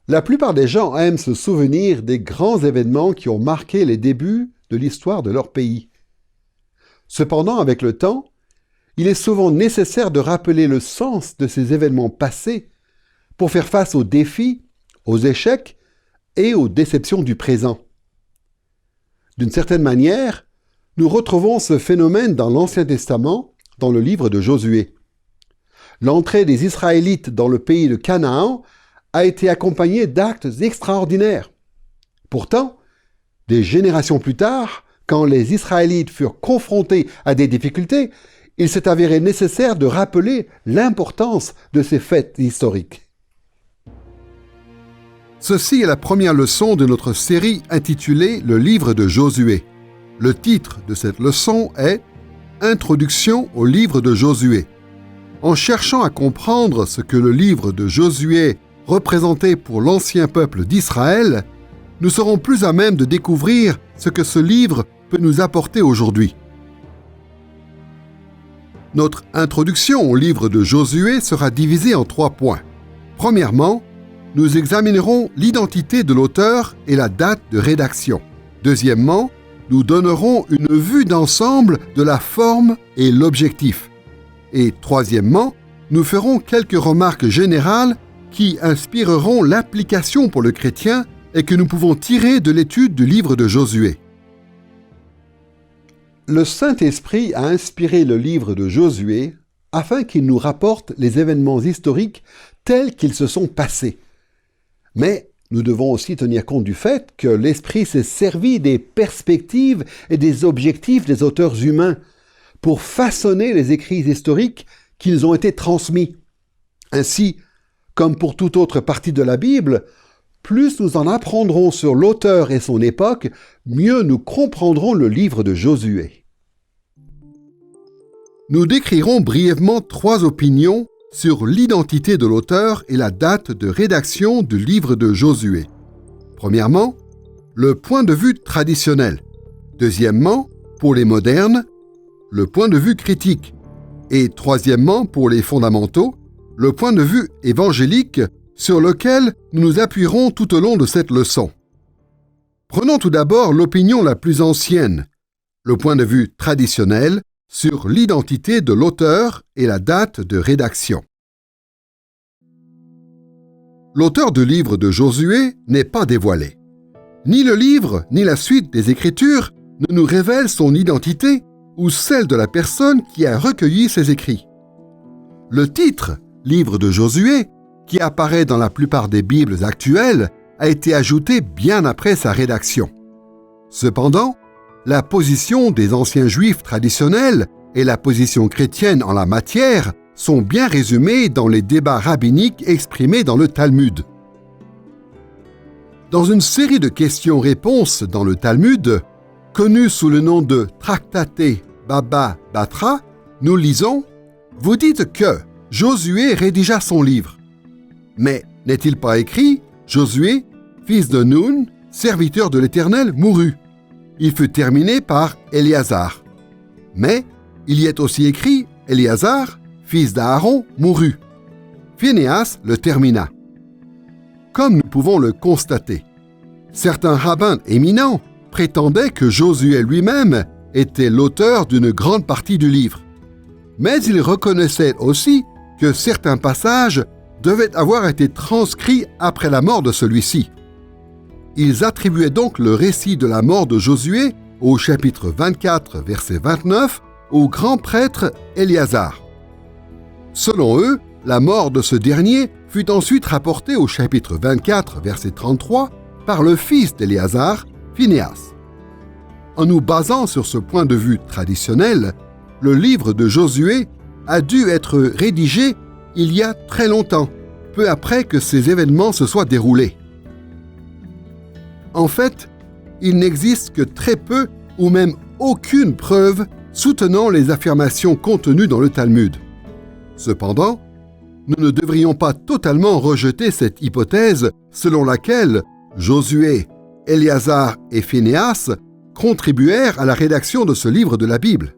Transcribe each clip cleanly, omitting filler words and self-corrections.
La plupart des gens aiment se souvenir des grands événements qui ont marqué les débuts de l'histoire de leur pays. Cependant, avec le temps, il est souvent nécessaire de rappeler le sens de ces événements passés pour faire face aux défis, aux échecs et aux déceptions du présent. D'une certaine manière, nous retrouvons ce phénomène dans l'Ancien Testament, dans le livre de Josué. L'entrée des Israélites dans le pays de Canaan a été accompagnée d'actes extraordinaires. Pourtant, des générations plus tard, quand les Israélites furent confrontés à des difficultés, il s'est avéré nécessaire de rappeler l'importance de ces faits historiques. Ceci est la première leçon de notre série intitulée « Le livre de Josué ». Le titre de cette leçon est « Introduction au livre de Josué ». En cherchant à comprendre ce que le livre de Josué représentait pour l'ancien peuple d'Israël, nous serons plus à même de découvrir ce que ce livre peut nous apporter aujourd'hui. Notre introduction au livre de Josué sera divisée en 3 points. Premièrement, nous examinerons l'identité de l'auteur et la date de rédaction. Deuxièmement, nous donnerons une vue d'ensemble de la forme et l'objectif. Et troisièmement, nous ferons quelques remarques générales qui inspireront l'application pour le chrétien et que nous pouvons tirer de l'étude du livre de Josué. Le Saint-Esprit a inspiré le livre de Josué afin qu'il nous rapporte les événements historiques tels qu'ils se sont passés. Mais nous devons aussi tenir compte du fait que l'Esprit s'est servi des perspectives et des objectifs des auteurs humains pour façonner les écrits historiques qui nous ont été transmis. Ainsi, comme pour toute autre partie de la Bible, plus nous en apprendrons sur l'auteur et son époque, mieux nous comprendrons le livre de Josué. Nous décrirons brièvement 3 opinions sur l'identité de l'auteur et la date de rédaction du livre de Josué. Premièrement, le point de vue traditionnel. Deuxièmement, pour les modernes, le point de vue critique. Et troisièmement, pour les fondamentaux, le point de vue évangélique sur lequel nous nous appuierons tout au long de cette leçon. Prenons tout d'abord l'opinion la plus ancienne, le point de vue traditionnel sur l'identité de l'auteur et la date de rédaction. L'auteur du livre de Josué n'est pas dévoilé. Ni le livre, ni la suite des Écritures ne nous révèlent son identité ou celle de la personne qui a recueilli ces écrits. Le titre « Livre de Josué », qui apparaît dans la plupart des Bibles actuelles, a été ajouté bien après sa rédaction. Cependant, la position des anciens Juifs traditionnels et la position chrétienne en la matière sont bien résumées dans les débats rabbiniques exprimés dans le Talmud. Dans une série de questions-réponses dans le Talmud, connue sous le nom de Tractate Baba Batra, nous lisons « Vous dites que Josué rédigea son livre. Mais n'est-il pas écrit « Josué, fils de Nun, serviteur de l'Éternel, mourut. Il fut terminé par Éléazar. Mais il y est aussi écrit « Éléazar, fils d'Aaron, mourut. Phénéas le termina. » Comme nous pouvons le constater, certains rabbins éminents prétendaient que Josué lui-même était l'auteur d'une grande partie du livre. Mais ils reconnaissaient aussi que certains passages devaient avoir été transcrits après la mort de celui-ci. Ils attribuaient donc le récit de la mort de Josué au chapitre 24, verset 29, au grand prêtre Éléazar. Selon eux, la mort de ce dernier fut ensuite rapportée au chapitre 24, verset 33, par le fils d'Éléazar, Phénéas. En nous basant sur ce point de vue traditionnel, le livre de Josué a dû être rédigé il y a très longtemps, peu après que ces événements se soient déroulés. En fait, il n'existe que très peu ou même aucune preuve soutenant les affirmations contenues dans le Talmud. Cependant, nous ne devrions pas totalement rejeter cette hypothèse selon laquelle Josué, Éléazar et Phénéas contribuèrent à la rédaction de ce livre de la Bible.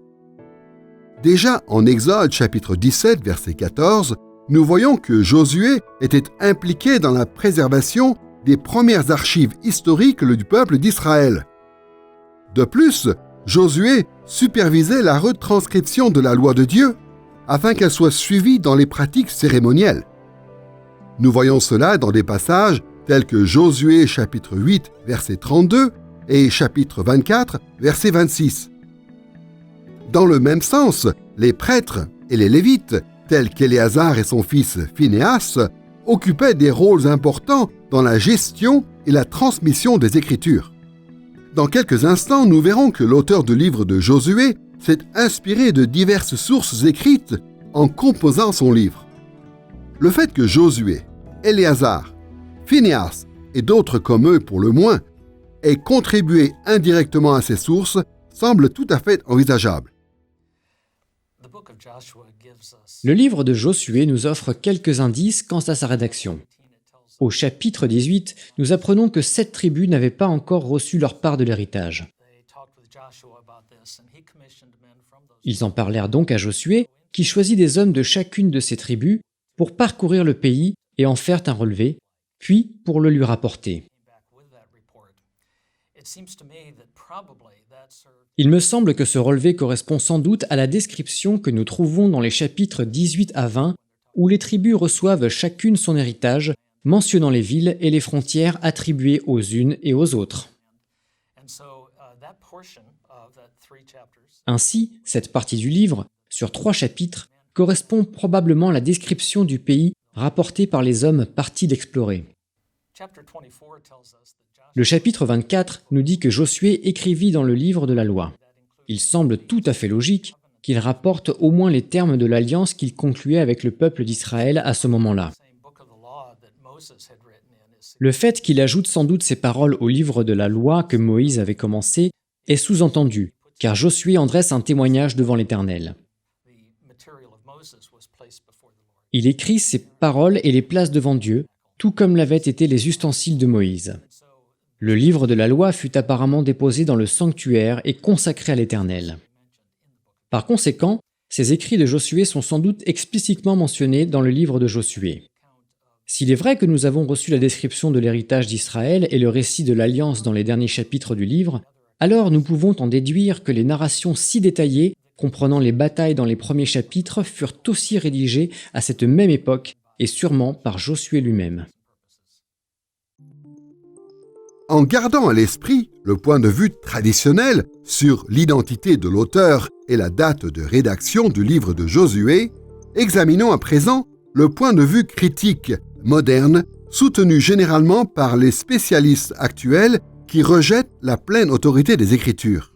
Déjà en Exode chapitre 17, verset 14, nous voyons que Josué était impliqué dans la préservation des premières archives historiques du peuple d'Israël. De plus, Josué supervisait la retranscription de la loi de Dieu afin qu'elle soit suivie dans les pratiques cérémonielles. Nous voyons cela dans des passages tels que Josué chapitre 8, verset 32 et chapitre 24, verset 26. Dans le même sens, les prêtres et les Lévites, tels qu'Éléazar et son fils Phinéas, occupaient des rôles importants dans la gestion et la transmission des Écritures. Dans quelques instants, nous verrons que l'auteur du livre de Josué s'est inspiré de diverses sources écrites en composant son livre. Le fait que Josué, Éléazar, Phinéas et d'autres comme eux pour le moins aient contribué indirectement à ces sources semble tout à fait envisageable. Le livre de Josué nous offre quelques indices quant à sa rédaction. Au chapitre 18, nous apprenons que 7 tribus n'avaient pas encore reçu leur part de l'héritage. Ils en parlèrent donc à Josué, qui choisit des hommes de chacune de ces tribus pour parcourir le pays et en faire un relevé, puis pour le lui rapporter. Il me semble que ce relevé correspond sans doute à la description que nous trouvons dans les chapitres 18 à 20, où les tribus reçoivent chacune son héritage, mentionnant les villes et les frontières attribuées aux unes et aux autres. Ainsi, cette partie du livre, sur 3 chapitres, correspond probablement à la description du pays rapportée par les hommes partis d'explorer. Le chapitre 24 nous dit que Josué écrivit dans le livre de la loi. Il semble tout à fait logique qu'il rapporte au moins les termes de l'alliance qu'il concluait avec le peuple d'Israël à ce moment-là. Le fait qu'il ajoute sans doute ces paroles au livre de la loi que Moïse avait commencé est sous-entendu, car Josué en dresse un témoignage devant l'Éternel. Il écrit ces paroles et les place devant Dieu, tout comme l'avaient été les ustensiles de Moïse. Le livre de la loi fut apparemment déposé dans le sanctuaire et consacré à l'Éternel. Par conséquent, ces écrits de Josué sont sans doute explicitement mentionnés dans le livre de Josué. S'il est vrai que nous avons reçu la description de l'héritage d'Israël et le récit de l'Alliance dans les derniers chapitres du livre, alors nous pouvons en déduire que les narrations si détaillées, comprenant les batailles dans les premiers chapitres, furent aussi rédigées à cette même époque et sûrement par Josué lui-même. En gardant à l'esprit le point de vue traditionnel sur l'identité de l'auteur et la date de rédaction du livre de Josué, examinons à présent le point de vue critique, moderne, soutenu généralement par les spécialistes actuels qui rejettent la pleine autorité des Écritures.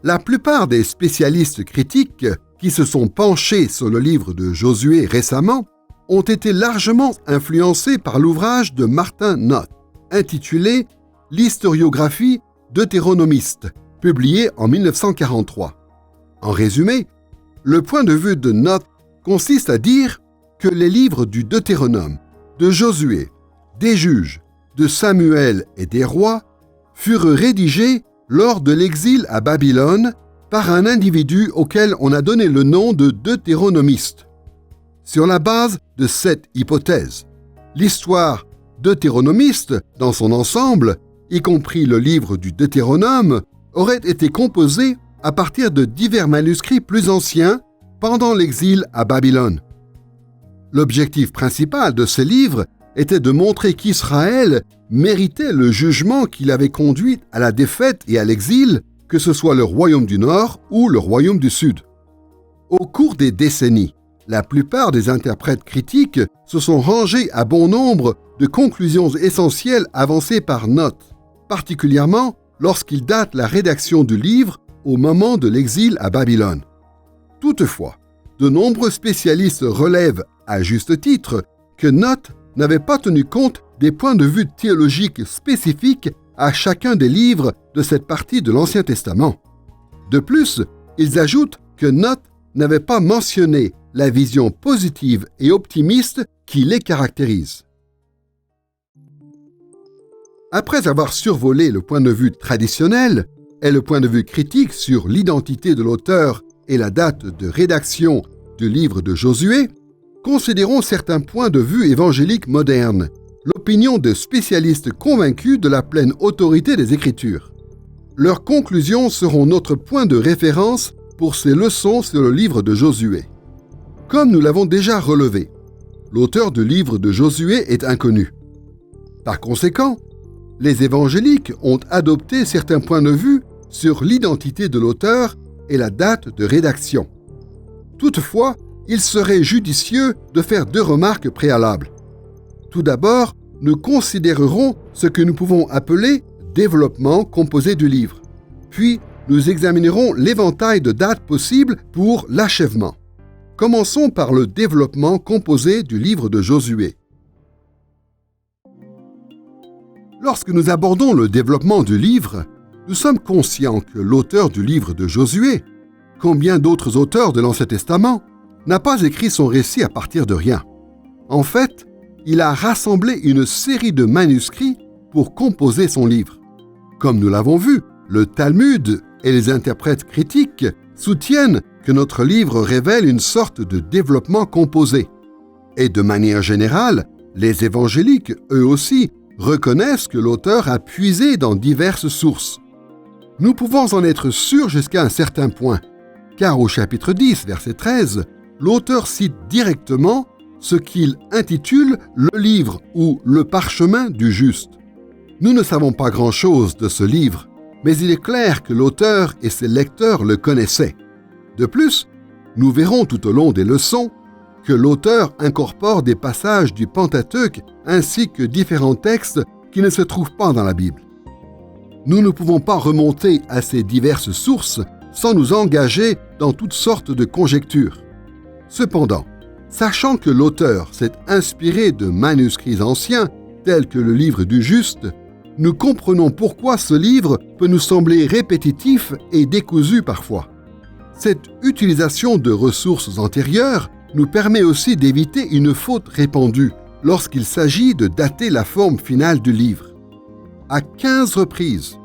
La plupart des spécialistes critiques qui se sont penchés sur le livre de Josué récemment ont été largement influencés par l'ouvrage de Martin Noth, intitulé « L'historiographie deutéronomiste », publié en 1943. En résumé, le point de vue de Noth consiste à dire que les livres du Deutéronome, de Josué, des Juges, de Samuel et des Rois furent rédigés lors de l'exil à Babylone par un individu auquel on a donné le nom de deutéronomiste. Sur la base de cette hypothèse, l'histoire deutéronomiste dans son ensemble, y compris le livre du Deutéronome, aurait été composée à partir de divers manuscrits plus anciens pendant l'exil à Babylone. L'objectif principal de ces livres était de montrer qu'Israël méritait le jugement qui l'avait conduit à la défaite et à l'exil, que ce soit le royaume du Nord ou le royaume du Sud. Au cours des décennies, la plupart des interprètes critiques se sont rangés à bon nombre de conclusions essentielles avancées par Noth, particulièrement lorsqu'il date la rédaction du livre au moment de l'exil à Babylone. Toutefois, de nombreux spécialistes relèvent, à juste titre, que Noth n'avait pas tenu compte des points de vue théologiques spécifiques à chacun des livres de cette partie de l'Ancien Testament. De plus, ils ajoutent que Noth n'avait pas mentionné la vision positive et optimiste qui les caractérise. Après avoir survolé le point de vue traditionnel et le point de vue critique sur l'identité de l'auteur et la date de rédaction du livre de Josué, considérons certains points de vue évangéliques modernes, l'opinion de spécialistes convaincus de la pleine autorité des Écritures. Leurs conclusions seront notre point de référence pour ces leçons sur le livre de Josué. Comme nous l'avons déjà relevé, l'auteur du livre de Josué est inconnu. Par conséquent, les évangéliques ont adopté certains points de vue sur l'identité de l'auteur et la date de rédaction. Toutefois, il serait judicieux de faire 2 remarques préalables. Tout d'abord, nous considérerons ce que nous pouvons appeler développement composé du livre. Puis, nous examinerons l'éventail de dates possibles pour l'achèvement. Commençons par le développement composé du livre de Josué. Lorsque nous abordons le développement du livre, nous sommes conscients que l'auteur du livre de Josué, comme bien d'autres auteurs de l'Ancien Testament, n'a pas écrit son récit à partir de rien. En fait, il a rassemblé une série de manuscrits pour composer son livre. Comme nous l'avons vu, le Talmud et les interprètes critiques soutiennent que notre livre révèle une sorte de développement composé. Et de manière générale, les évangéliques, eux aussi, reconnaissent que l'auteur a puisé dans diverses sources. Nous pouvons en être sûrs jusqu'à un certain point, car au chapitre 10, verset 13, l'auteur cite directement ce qu'il intitule le livre ou le parchemin du juste. Nous ne savons pas grand-chose de ce livre, mais il est clair que l'auteur et ses lecteurs le connaissaient. De plus, nous verrons tout au long des leçons que l'auteur incorpore des passages du Pentateuque ainsi que différents textes qui ne se trouvent pas dans la Bible. Nous ne pouvons pas remonter à ces diverses sources sans nous engager dans toutes sortes de conjectures. Cependant, sachant que l'auteur s'est inspiré de manuscrits anciens tels que le livre du Juste, nous comprenons pourquoi ce livre peut nous sembler répétitif et décousu parfois. Cette utilisation de ressources antérieures nous permet aussi d'éviter une faute répandue lorsqu'il s'agit de dater la forme finale du livre. À 15 reprises,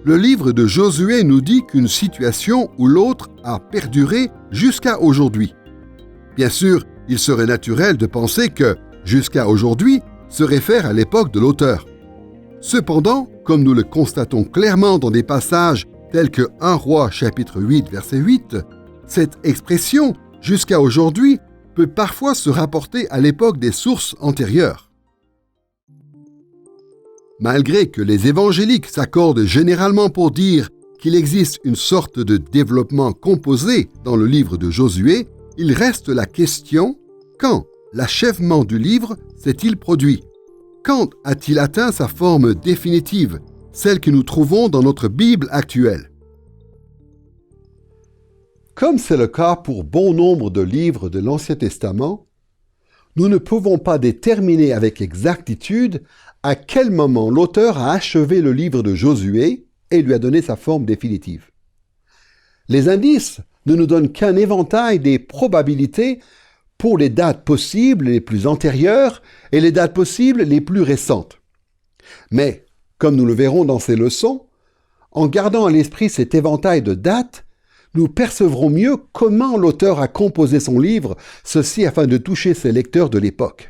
le livre de Josué nous dit qu'une situation ou l'autre a perduré jusqu'à aujourd'hui. Bien sûr, il serait naturel de penser que « jusqu'à aujourd'hui » se réfère à l'époque de l'auteur. Cependant, comme nous le constatons clairement dans des passages tels que 1 Roi chapitre 8 verset 8, cette expression « jusqu'à aujourd'hui » peut parfois se rapporter à l'époque des sources antérieures. Malgré que les évangéliques s'accordent généralement pour dire qu'il existe une sorte de développement composé dans le livre de Josué, il reste la question « quand l'achèvement du livre s'est-il produit ? Quand a-t-il atteint sa forme définitive, celle que nous trouvons dans notre Bible actuelle ?» Comme c'est le cas pour bon nombre de livres de l'Ancien Testament, nous ne pouvons pas déterminer avec exactitude à quel moment l'auteur a achevé le livre de Josué et lui a donné sa forme définitive. Les indices ne nous donnent qu'un éventail des probabilités pour les dates possibles les plus antérieures et les dates possibles les plus récentes. Mais, comme nous le verrons dans ces leçons, en gardant à l'esprit cet éventail de dates, nous percevrons mieux comment l'auteur a composé son livre, ceci afin de toucher ses lecteurs de l'époque.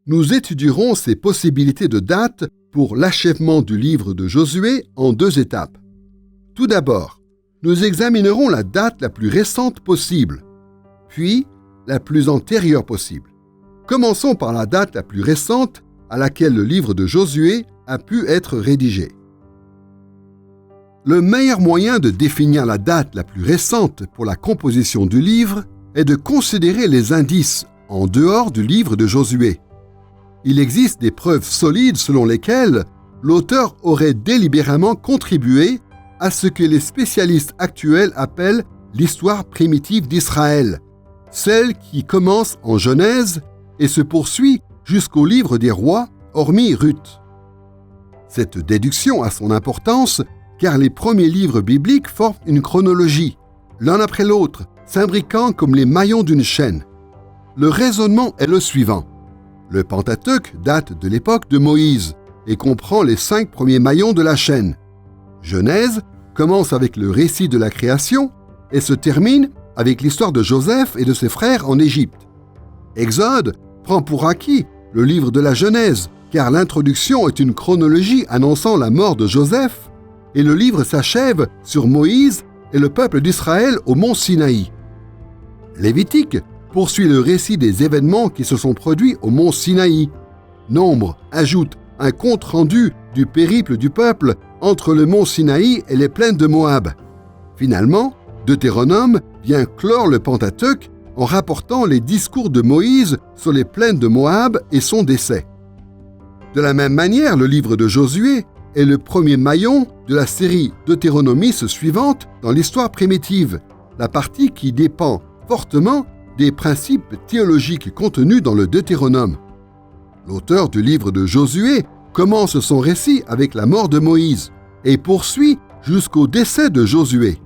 Nous étudierons ces possibilités de dates pour l'achèvement du livre de Josué en 2 étapes. Tout d'abord, nous examinerons la date la plus récente possible, puis la plus antérieure possible. Commençons par la date la plus récente à laquelle le livre de Josué a pu être rédigé. Le meilleur moyen de définir la date la plus récente pour la composition du livre est de considérer les indices en dehors du livre de Josué. Il existe des preuves solides selon lesquelles l'auteur aurait délibérément contribué à ce que les spécialistes actuels appellent l'histoire primitive d'Israël, celle qui commence en Genèse et se poursuit jusqu'au livre des rois, hormis Ruth. Cette déduction a son importance car les premiers livres bibliques forment une chronologie, l'un après l'autre, s'imbriquant comme les maillons d'une chaîne. Le raisonnement est le suivant. Le Pentateuque date de l'époque de Moïse et comprend les 5 premiers maillons de la chaîne. Genèse commence avec le récit de la création et se termine avec l'histoire de Joseph et de ses frères en Égypte. Exode prend pour acquis le livre de la Genèse, car l'introduction est une chronologie annonçant la mort de Joseph, et le livre s'achève sur Moïse et le peuple d'Israël au mont Sinaï. Lévitique poursuit le récit des événements qui se sont produits au mont Sinaï. Nombre ajoute un compte-rendu du périple du peuple entre le mont Sinaï et les plaines de Moab. Finalement, Deutéronome vient clore le Pentateuque en rapportant les discours de Moïse sur les plaines de Moab et son décès. De la même manière, le livre de Josué est le premier maillon de la série deutéronomiste suivante dans l'histoire primitive, la partie qui dépend fortement des principes théologiques contenus dans le Deutéronome. L'auteur du livre de Josué commence son récit avec la mort de Moïse et poursuit jusqu'au décès de Josué.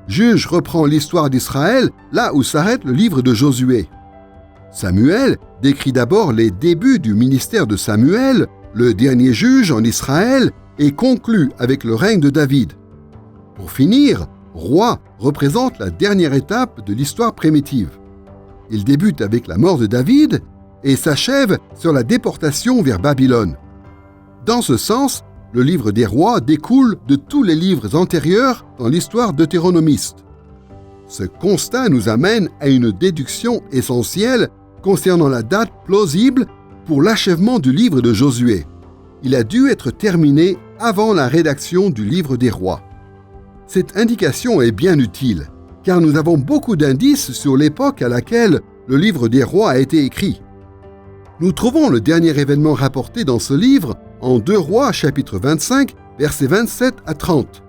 Juge reprend l'histoire d'Israël là où s'arrête le livre de Josué. Samuel décrit d'abord les débuts du ministère de Samuel, le dernier juge en Israël, et conclut avec le règne de David. Pour finir, roi représente la dernière étape de l'histoire primitive. Il débute avec la mort de David et s'achève sur la déportation vers Babylone. Dans ce sens, le livre des rois découle de tous les livres antérieurs dans l'histoire deutéronomiste. Ce constat nous amène à une déduction essentielle concernant la date plausible pour l'achèvement du livre de Josué. Il a dû être terminé avant la rédaction du livre des rois. Cette indication est bien utile, car nous avons beaucoup d'indices sur l'époque à laquelle le livre des rois a été écrit. Nous trouvons le dernier événement rapporté dans ce livre en 2 Rois chapitre 25, versets 27 à 30.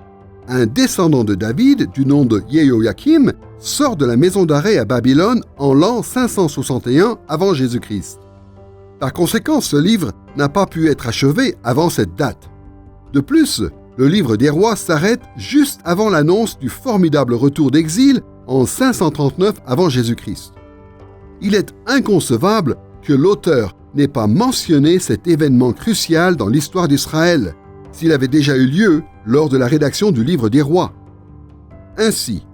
Un descendant de David du nom de Jéhoïakim sort de la maison d'arrêt à Babylone en l'an 561 avant Jésus-Christ. Par conséquent, ce livre n'a pas pu être achevé avant cette date. De plus, le livre des rois s'arrête juste avant l'annonce du formidable retour d'exil en 539 avant Jésus-Christ. Il est inconcevable que l'auteur n'ait pas mentionné cet événement crucial dans l'histoire d'Israël, s'il avait déjà eu lieu lors de la rédaction du livre des rois. Ainsi,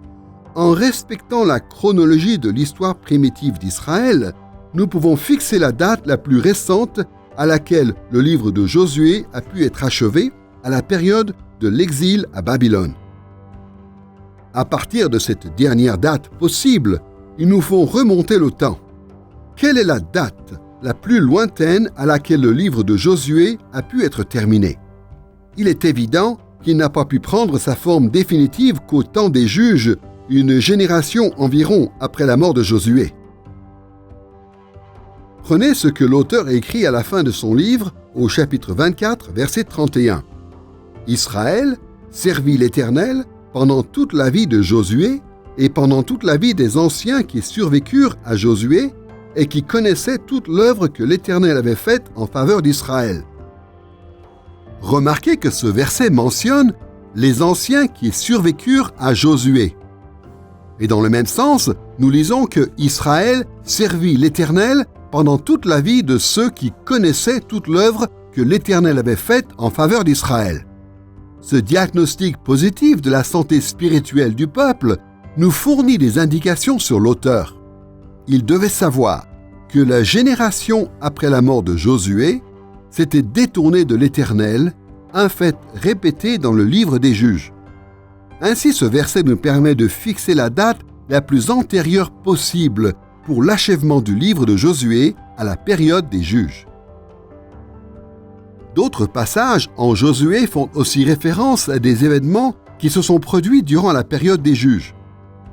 en respectant la chronologie de l'histoire primitive d'Israël, nous pouvons fixer la date la plus récente à laquelle le livre de Josué a pu être achevé, à la période de l'exil à Babylone. À partir de cette dernière date possible, il nous faut remonter le temps. Quelle est la date la plus lointaine à laquelle le livre de Josué a pu être terminé? Il est évident qu'il n'a pas pu prendre sa forme définitive qu'au temps des juges, une génération environ après la mort de Josué. Prenez ce que l'auteur écrit à la fin de son livre, au chapitre 24, verset 31. Israël servit l'Éternel pendant toute la vie de Josué et pendant toute la vie des anciens qui survécurent à Josué et qui connaissaient toute l'œuvre que l'Éternel avait faite en faveur d'Israël. Remarquez que ce verset mentionne les anciens qui survécurent à Josué. Et dans le même sens, nous lisons que Israël servit l'Éternel pendant toute la vie de ceux qui connaissaient toute l'œuvre que l'Éternel avait faite en faveur d'Israël. Ce diagnostic positif de la santé spirituelle du peuple nous fournit des indications sur l'auteur. Il devait savoir que la génération après la mort de Josué s'était détournée de l'Éternel, un fait répété dans le livre des Juges. Ainsi, ce verset nous permet de fixer la date la plus antérieure possible pour l'achèvement du livre de Josué à la période des Juges. D'autres passages en Josué font aussi référence à des événements qui se sont produits durant la période des Juges.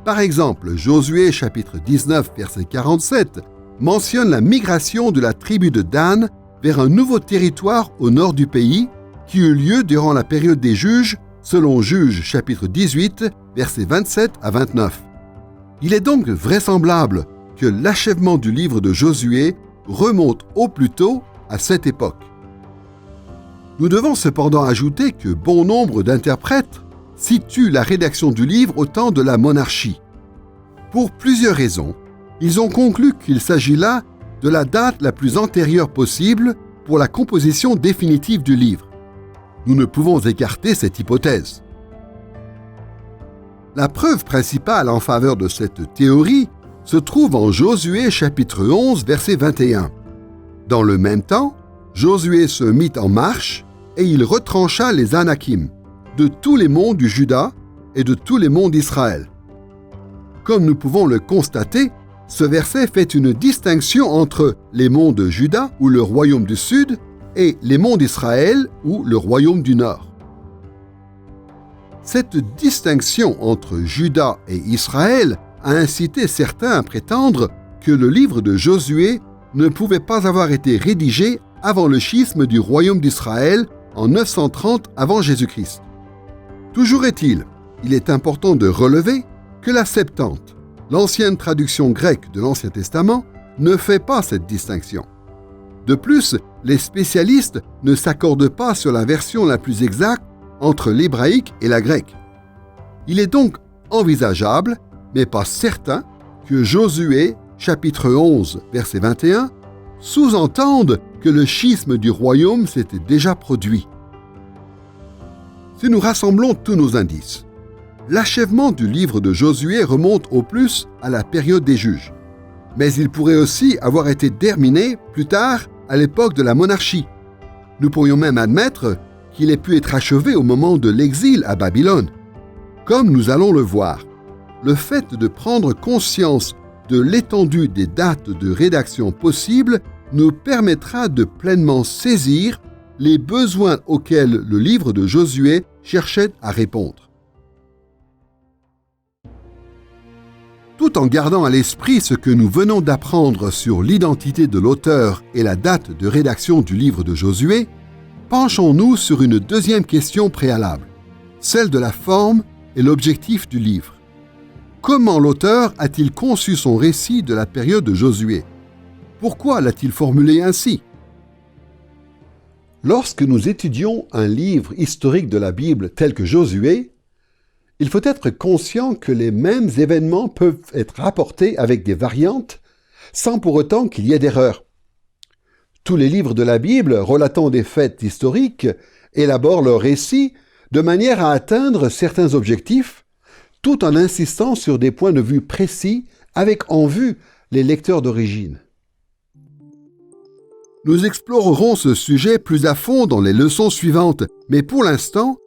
Par exemple, Josué chapitre 19, verset 47, mentionne la migration de la tribu de Dan vers un nouveau territoire au nord du pays qui eut lieu durant la période des Juges, selon Juges chapitre 18, versets 27 à 29. Il est donc vraisemblable que l'achèvement du livre de Josué remonte au plus tôt à cette époque. Nous devons cependant ajouter que bon nombre d'interprètes situent la rédaction du livre au temps de la monarchie. Pour plusieurs raisons, ils ont conclu qu'il s'agit là de la date la plus antérieure possible pour la composition définitive du livre. Nous ne pouvons écarter cette hypothèse. La preuve principale en faveur de cette théorie se trouve en Josué chapitre 11, verset 21. Dans le même temps, Josué se mit en marche et il retrancha les Anakim de tous les monts du Juda et de tous les monts d'Israël. Comme nous pouvons le constater, ce verset fait une distinction entre les monts de Juda ou le royaume du Sud et les monts d'Israël ou le royaume du Nord. Cette distinction entre Juda et Israël a incité certains à prétendre que le livre de Josué ne pouvait pas avoir été rédigé avant le schisme du royaume d'Israël en 930 avant Jésus-Christ. Toujours est-il, il est important de relever que la Septante, l'ancienne traduction grecque de l'Ancien Testament, ne fait pas cette distinction. De plus, les spécialistes ne s'accordent pas sur la version la plus exacte entre l'hébraïque et la grecque. Il est donc envisageable, mais pas certain, que Josué, chapitre 11, verset 21, sous-entende que le schisme du royaume s'était déjà produit. Si nous rassemblons tous nos indices, l'achèvement du livre de Josué remonte au plus à la période des juges, mais il pourrait aussi avoir été terminé plus tard à l'époque de la monarchie. Nous pourrions même admettre qu'il ait pu être achevé au moment de l'exil à Babylone. Comme nous allons le voir, le fait de prendre conscience de l'étendue des dates de rédaction possibles nous permettra de pleinement saisir les besoins auxquels le livre de Josué cherchait à répondre. Tout en gardant à l'esprit ce que nous venons d'apprendre sur l'identité de l'auteur et la date de rédaction du livre de Josué, penchons-nous sur une deuxième question préalable, celle de la forme et l'objectif du livre. Comment l'auteur a-t-il conçu son récit de la période de Josué? Pourquoi l'a-t-il formulé ainsi? Lorsque nous étudions un livre historique de la Bible tel que Josué, il faut être conscient que les mêmes événements peuvent être rapportés avec des variantes sans pour autant qu'il y ait d'erreur. Tous les livres de la Bible relatant des faits historiques élaborent leur récit de manière à atteindre certains objectifs, tout en insistant sur des points de vue précis avec en vue les lecteurs d'origine. Nous explorerons ce sujet plus à fond dans les leçons suivantes, mais pour l'instant,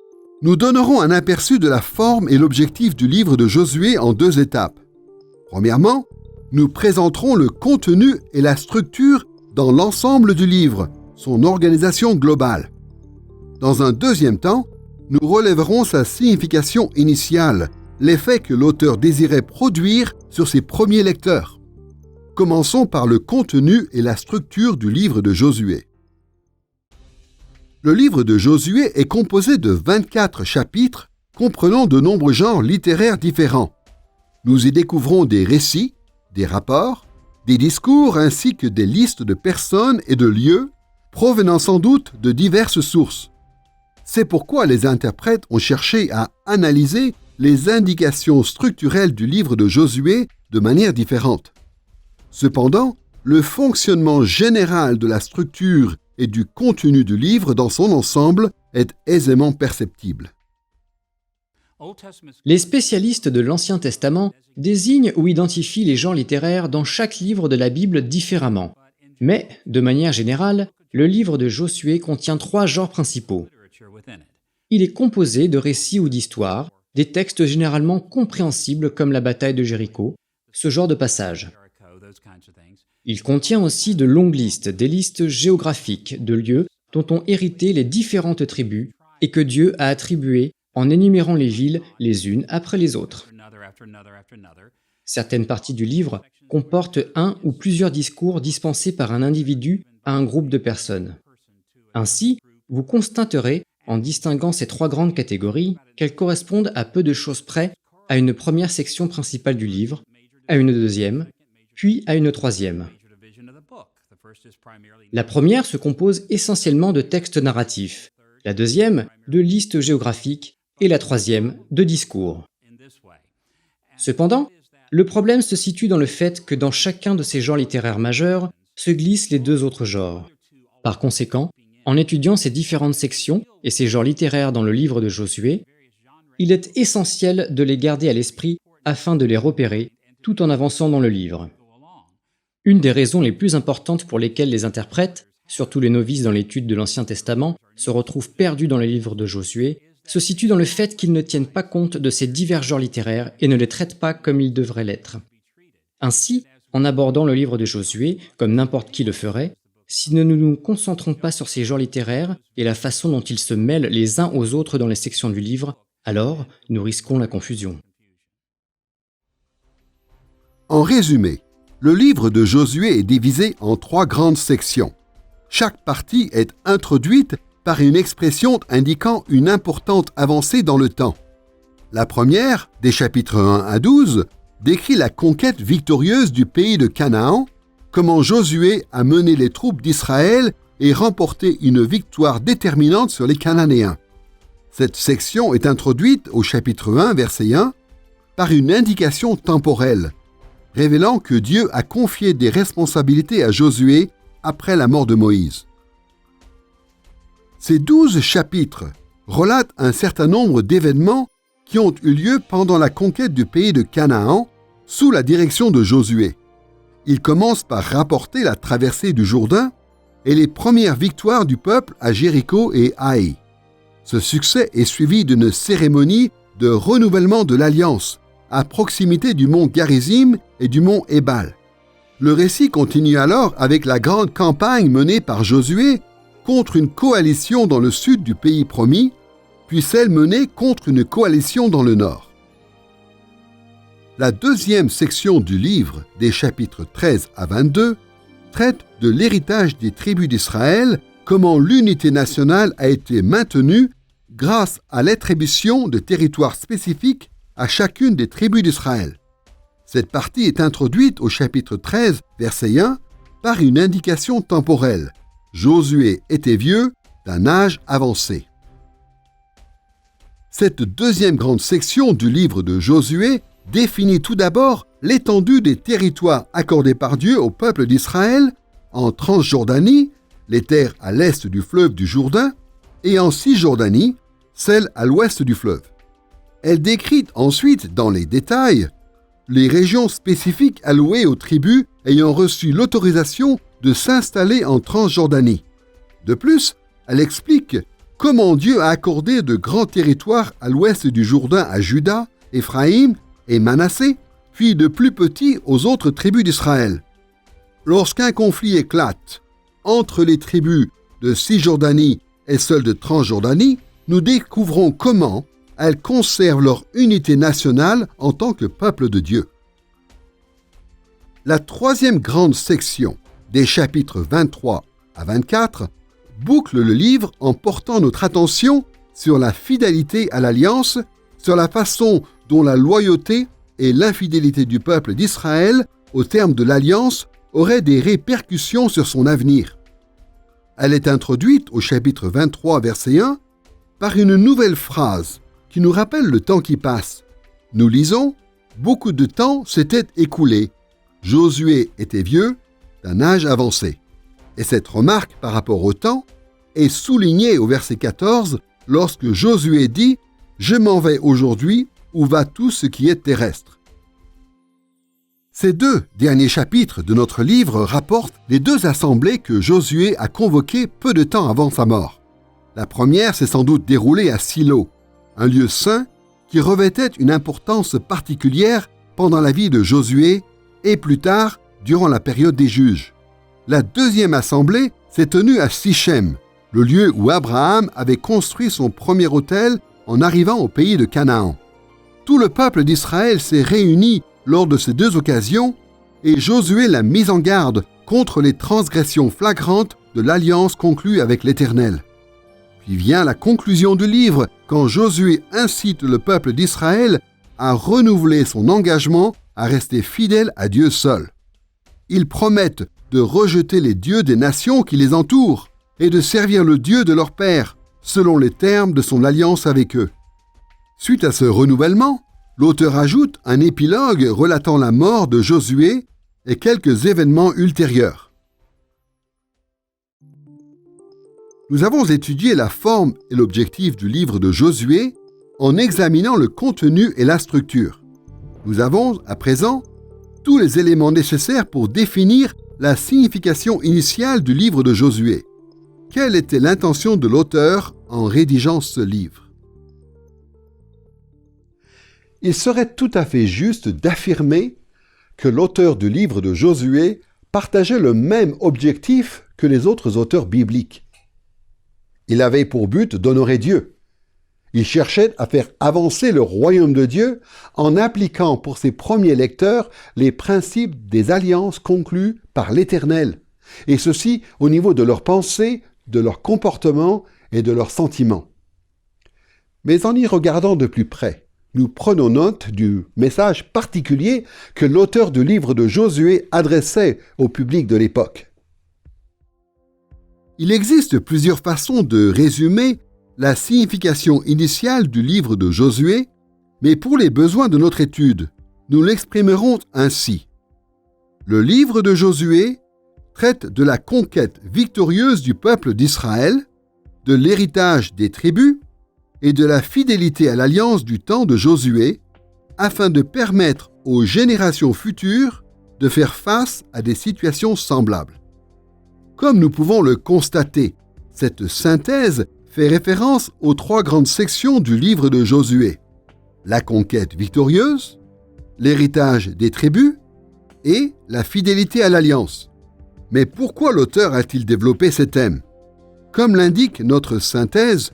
nous donnerons un aperçu de la forme et l'objectif du livre de Josué en deux étapes. Premièrement, nous présenterons le contenu et la structure dans l'ensemble du livre, son organisation globale. Dans un deuxième temps, nous relèverons sa signification initiale, l'effet que l'auteur désirait produire sur ses premiers lecteurs. Commençons par le contenu et la structure du livre de Josué. Le livre de Josué est composé de 24 chapitres comprenant de nombreux genres littéraires différents. Nous y découvrons des récits, des rapports, des discours ainsi que des listes de personnes et de lieux provenant sans doute de diverses sources. C'est pourquoi les interprètes ont cherché à analyser les indications structurelles du livre de Josué de manière différente. Cependant, le fonctionnement général de la structure et du contenu du livre dans son ensemble est aisément perceptible. Les spécialistes de l'Ancien Testament désignent ou identifient les genres littéraires dans chaque livre de la Bible différemment. Mais, de manière générale, le livre de Josué contient 3 genres principaux. Il est composé de récits ou d'histoires, des textes généralement compréhensibles comme la bataille de Jéricho, ce genre de passage. Il contient aussi de longues listes, des listes géographiques de lieux dont ont hérité les différentes tribus et que Dieu a attribuées en énumérant les villes les unes après les autres. Certaines parties du livre comportent un ou plusieurs discours dispensés par un individu à un groupe de personnes. Ainsi, vous constaterez, en distinguant ces 3 grandes catégories, qu'elles correspondent à peu de choses près à une première section principale du livre, à une deuxième, puis à une troisième. La première se compose essentiellement de textes narratifs, la deuxième de listes géographiques et la troisième de discours. Cependant, le problème se situe dans le fait que dans chacun de ces genres littéraires majeurs se glissent les 2 autres genres. Par conséquent, en étudiant ces différentes sections et ces genres littéraires dans le livre de Josué, il est essentiel de les garder à l'esprit afin de les repérer, tout en avançant dans le livre. Une des raisons les plus importantes pour lesquelles les interprètes, surtout les novices dans l'étude de l'Ancien Testament, se retrouvent perdus dans le livre de Josué, se situe dans le fait qu'ils ne tiennent pas compte de ces divers genres littéraires et ne les traitent pas comme ils devraient l'être. Ainsi, en abordant le livre de Josué, comme n'importe qui le ferait, si nous ne nous concentrons pas sur ces genres littéraires et la façon dont ils se mêlent les uns aux autres dans les sections du livre, alors nous risquons la confusion. En résumé, le livre de Josué est divisé en 3 grandes sections. Chaque partie est introduite par une expression indiquant une importante avancée dans le temps. La première, des chapitres 1 à 12, décrit la conquête victorieuse du pays de Canaan, comment Josué a mené les troupes d'Israël et remporté une victoire déterminante sur les Cananéens. Cette section est introduite au chapitre 1, verset 1, par une indication temporelle, révélant que Dieu a confié des responsabilités à Josué après la mort de Moïse. Ces 12 chapitres relatent un certain nombre d'événements qui ont eu lieu pendant la conquête du pays de Canaan sous la direction de Josué. Il commence par rapporter la traversée du Jourdain et les premières victoires du peuple à Jéricho et Haï. Ce succès est suivi d'une cérémonie de renouvellement de l'Alliance à proximité du mont Garizim et du mont Ébal. Le récit continue alors avec la grande campagne menée par Josué contre une coalition dans le sud du pays promis, puis celle menée contre une coalition dans le nord. La deuxième section du livre, des chapitres 13 à 22, traite de l'héritage des tribus d'Israël, comment l'unité nationale a été maintenue grâce à l'attribution de territoires spécifiques à chacune des tribus d'Israël. Cette partie est introduite au chapitre 13, verset 1, par une indication temporelle. Josué était vieux, d'un âge avancé. Cette deuxième grande section du livre de Josué définit tout d'abord l'étendue des territoires accordés par Dieu au peuple d'Israël en Transjordanie, les terres à l'est du fleuve du Jourdain, et en Cisjordanie, celles à l'ouest du fleuve. Elle décrit ensuite, dans les détails, les régions spécifiques allouées aux tribus ayant reçu l'autorisation de s'installer en Transjordanie. De plus, elle explique comment Dieu a accordé de grands territoires à l'ouest du Jourdain à Juda, Éphraïm et Manassé, puis de plus petits aux autres tribus d'Israël. Lorsqu'un conflit éclate entre les tribus de Cisjordanie et celles de Transjordanie, nous découvrons comment elles conservent leur unité nationale en tant que peuple de Dieu. La troisième grande section, des chapitres 23 à 24, boucle le livre en portant notre attention sur la fidélité à l'Alliance, sur la façon dont la loyauté et l'infidélité du peuple d'Israël au terme de l'Alliance auraient des répercussions sur son avenir. Elle est introduite au chapitre 23, verset 1, par une nouvelle phrase qui nous rappelle le temps qui passe. Nous lisons « Beaucoup de temps s'était écoulé. Josué était vieux, d'un âge avancé. » Et cette remarque par rapport au temps est soulignée au verset 14 lorsque Josué dit « Je m'en vais aujourd'hui, où va tout ce qui est terrestre ?» Ces 2 derniers chapitres de notre livre rapportent les 2 assemblées que Josué a convoquées peu de temps avant sa mort. La première s'est sans doute déroulée à Silo, un lieu saint qui revêtait une importance particulière pendant la vie de Josué et plus tard durant la période des juges. La deuxième assemblée s'est tenue à Sichem, le lieu où Abraham avait construit son premier autel en arrivant au pays de Canaan. Tout le peuple d'Israël s'est réuni lors de ces 2 occasions et Josué l'a mis en garde contre les transgressions flagrantes de l'alliance conclue avec l'Éternel. Puis vient la conclusion du livre quand Josué incite le peuple d'Israël à renouveler son engagement à rester fidèle à Dieu seul. Ils promettent de rejeter les dieux des nations qui les entourent et de servir le Dieu de leur père, selon les termes de son alliance avec eux. Suite à ce renouvellement, l'auteur ajoute un épilogue relatant la mort de Josué et quelques événements ultérieurs. Nous avons étudié la forme et l'objectif du livre de Josué en examinant le contenu et la structure. Nous avons, à présent, tous les éléments nécessaires pour définir la signification initiale du livre de Josué. Quelle était l'intention de l'auteur en rédigeant ce livre? Il serait tout à fait juste d'affirmer que l'auteur du livre de Josué partageait le même objectif que les autres auteurs bibliques. Il avait pour but d'honorer Dieu. Il cherchait à faire avancer le royaume de Dieu en appliquant pour ses premiers lecteurs les principes des alliances conclues par l'Éternel, et ceci au niveau de leurs pensées, de leur comportement et de leurs sentiments. Mais en y regardant de plus près, nous prenons note du message particulier que l'auteur du livre de Josué adressait au public de l'époque. Il existe plusieurs façons de résumer la signification initiale du livre de Josué, mais pour les besoins de notre étude, nous l'exprimerons ainsi. Le livre de Josué traite de la conquête victorieuse du peuple d'Israël, de l'héritage des tribus et de la fidélité à l'alliance du temps de Josué, afin de permettre aux générations futures de faire face à des situations semblables. Comme nous pouvons le constater, cette synthèse fait référence aux trois grandes sections du livre de Josué: la conquête victorieuse, l'héritage des tribus et la fidélité à l'alliance. Mais pourquoi l'auteur a-t-il développé ces thèmes? Comme l'indique notre synthèse,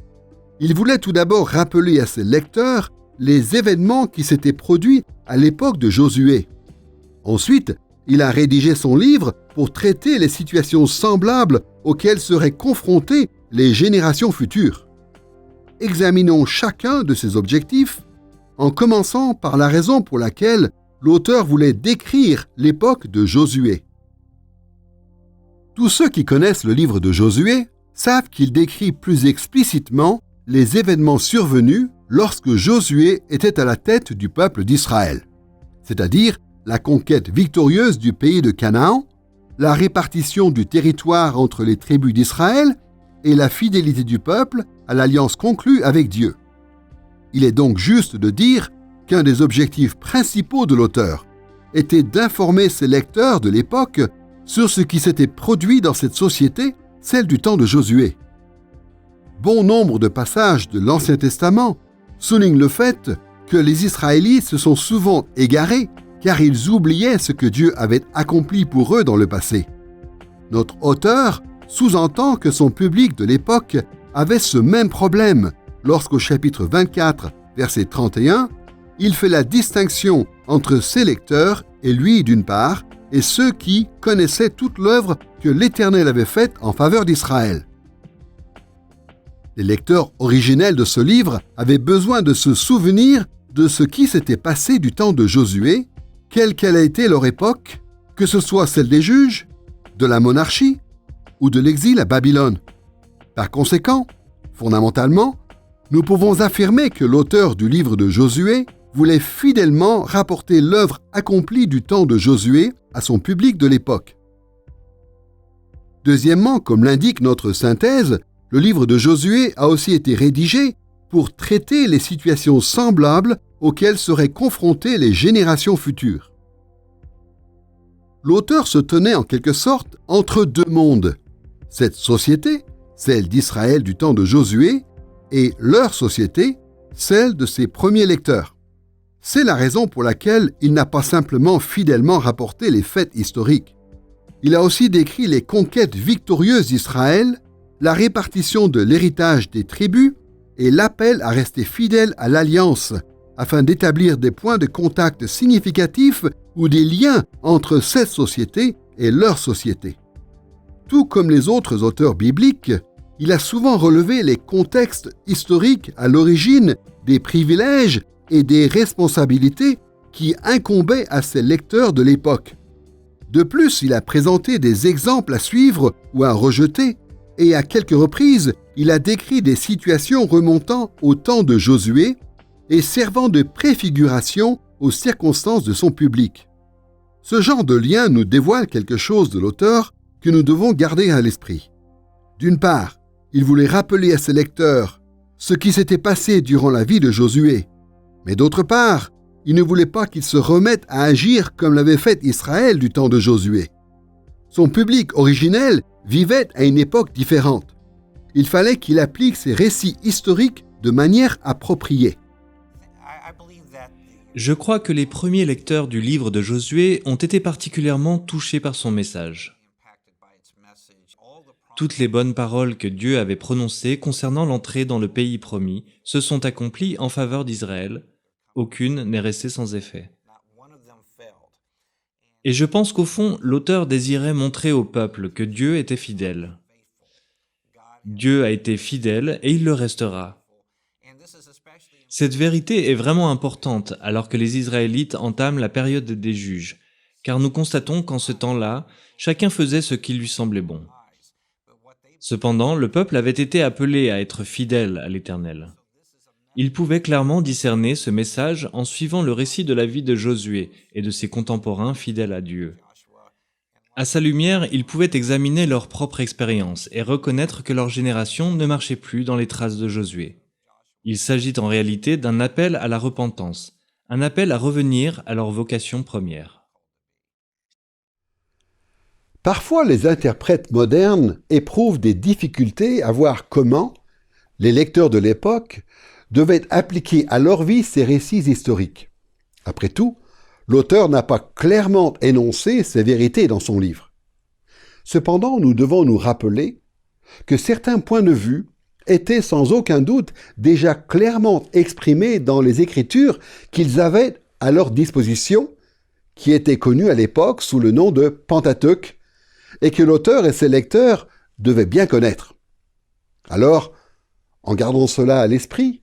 il voulait tout d'abord rappeler à ses lecteurs les événements qui s'étaient produits à l'époque de Josué. Ensuite, il a rédigé son livre pour traiter les situations semblables auxquelles seraient confrontées les générations futures. Examinons chacun de ces objectifs en commençant par la raison pour laquelle l'auteur voulait décrire l'époque de Josué. Tous ceux qui connaissent le livre de Josué savent qu'il décrit plus explicitement les événements survenus lorsque Josué était à la tête du peuple d'Israël, c'est-à-dire la conquête victorieuse du pays de Canaan, la répartition du territoire entre les tribus d'Israël et la fidélité du peuple à l'alliance conclue avec Dieu. Il est donc juste de dire qu'un des objectifs principaux de l'auteur était d'informer ses lecteurs de l'époque sur ce qui s'était produit dans cette société, celle du temps de Josué. Bon nombre de passages de l'Ancien Testament soulignent le fait que les Israélites se sont souvent égarés car ils oubliaient ce que Dieu avait accompli pour eux dans le passé. Notre auteur sous-entend que son public de l'époque avait ce même problème lorsqu'au chapitre 24, verset 31, il fait la distinction entre ses lecteurs et lui d'une part, et ceux qui connaissaient toute l'œuvre que l'Éternel avait faite en faveur d'Israël. Les lecteurs originels de ce livre avaient besoin de se souvenir de ce qui s'était passé du temps de Josué, quelle qu'elle a été leur époque, que ce soit celle des juges, de la monarchie ou de l'exil à Babylone. Par conséquent, fondamentalement, nous pouvons affirmer que l'auteur du livre de Josué voulait fidèlement rapporter l'œuvre accomplie du temps de Josué à son public de l'époque. Deuxièmement, comme l'indique notre synthèse, le livre de Josué a aussi été rédigé pour traiter les situations semblables auxquelles seraient confrontées les générations futures. L'auteur se tenait en quelque sorte entre deux mondes. Cette société, celle d'Israël du temps de Josué, et leur société, celle de ses premiers lecteurs. C'est la raison pour laquelle il n'a pas simplement fidèlement rapporté les faits historiques. Il a aussi décrit les conquêtes victorieuses d'Israël, la répartition de l'héritage des tribus et l'appel à rester fidèle à l'alliance, afin d'établir des points de contact significatifs ou des liens entre cette société et leur société. Tout comme les autres auteurs bibliques, il a souvent relevé les contextes historiques à l'origine des privilèges et des responsabilités qui incombaient à ses lecteurs de l'époque. De plus, il a présenté des exemples à suivre ou à rejeter, et à quelques reprises, il a décrit des situations remontant au temps de Josué et servant de préfiguration aux circonstances de son public. Ce genre de lien nous dévoile quelque chose de l'auteur que nous devons garder à l'esprit. D'une part, il voulait rappeler à ses lecteurs ce qui s'était passé durant la vie de Josué. Mais d'autre part, il ne voulait pas qu'il se remette à agir comme l'avait fait Israël du temps de Josué. Son public originel vivait à une époque différente. Il fallait qu'il applique ces récits historiques de manière appropriée. Je crois que les premiers lecteurs du livre de Josué ont été particulièrement touchés par son message. Toutes les bonnes paroles que Dieu avait prononcées concernant l'entrée dans le pays promis se sont accomplies en faveur d'Israël. Aucune n'est restée sans effet. Et je pense qu'au fond, l'auteur désirait montrer au peuple que Dieu était fidèle. Dieu a été fidèle et il le restera. Cette vérité est vraiment importante alors que les Israélites entament la période des juges, car nous constatons qu'en ce temps-là, chacun faisait ce qui lui semblait bon. Cependant, le peuple avait été appelé à être fidèle à l'Éternel. Il pouvait clairement discerner ce message en suivant le récit de la vie de Josué et de ses contemporains fidèles à Dieu. À sa lumière, ils pouvaient examiner leur propre expérience et reconnaître que leur génération ne marchait plus dans les traces de Josué. Il s'agit en réalité d'un appel à la repentance, un appel à revenir à leur vocation première. Parfois, les interprètes modernes éprouvent des difficultés à voir comment les lecteurs de l'époque devaient appliquer à leur vie ces récits historiques. Après tout, l'auteur n'a pas clairement énoncé ces vérités dans son livre. Cependant, nous devons nous rappeler que certains points de vue étaient sans aucun doute déjà clairement exprimés dans les Écritures qu'ils avaient à leur disposition, qui étaient connues à l'époque sous le nom de Pentateuque, et que l'auteur et ses lecteurs devaient bien connaître. Alors, en gardant cela à l'esprit,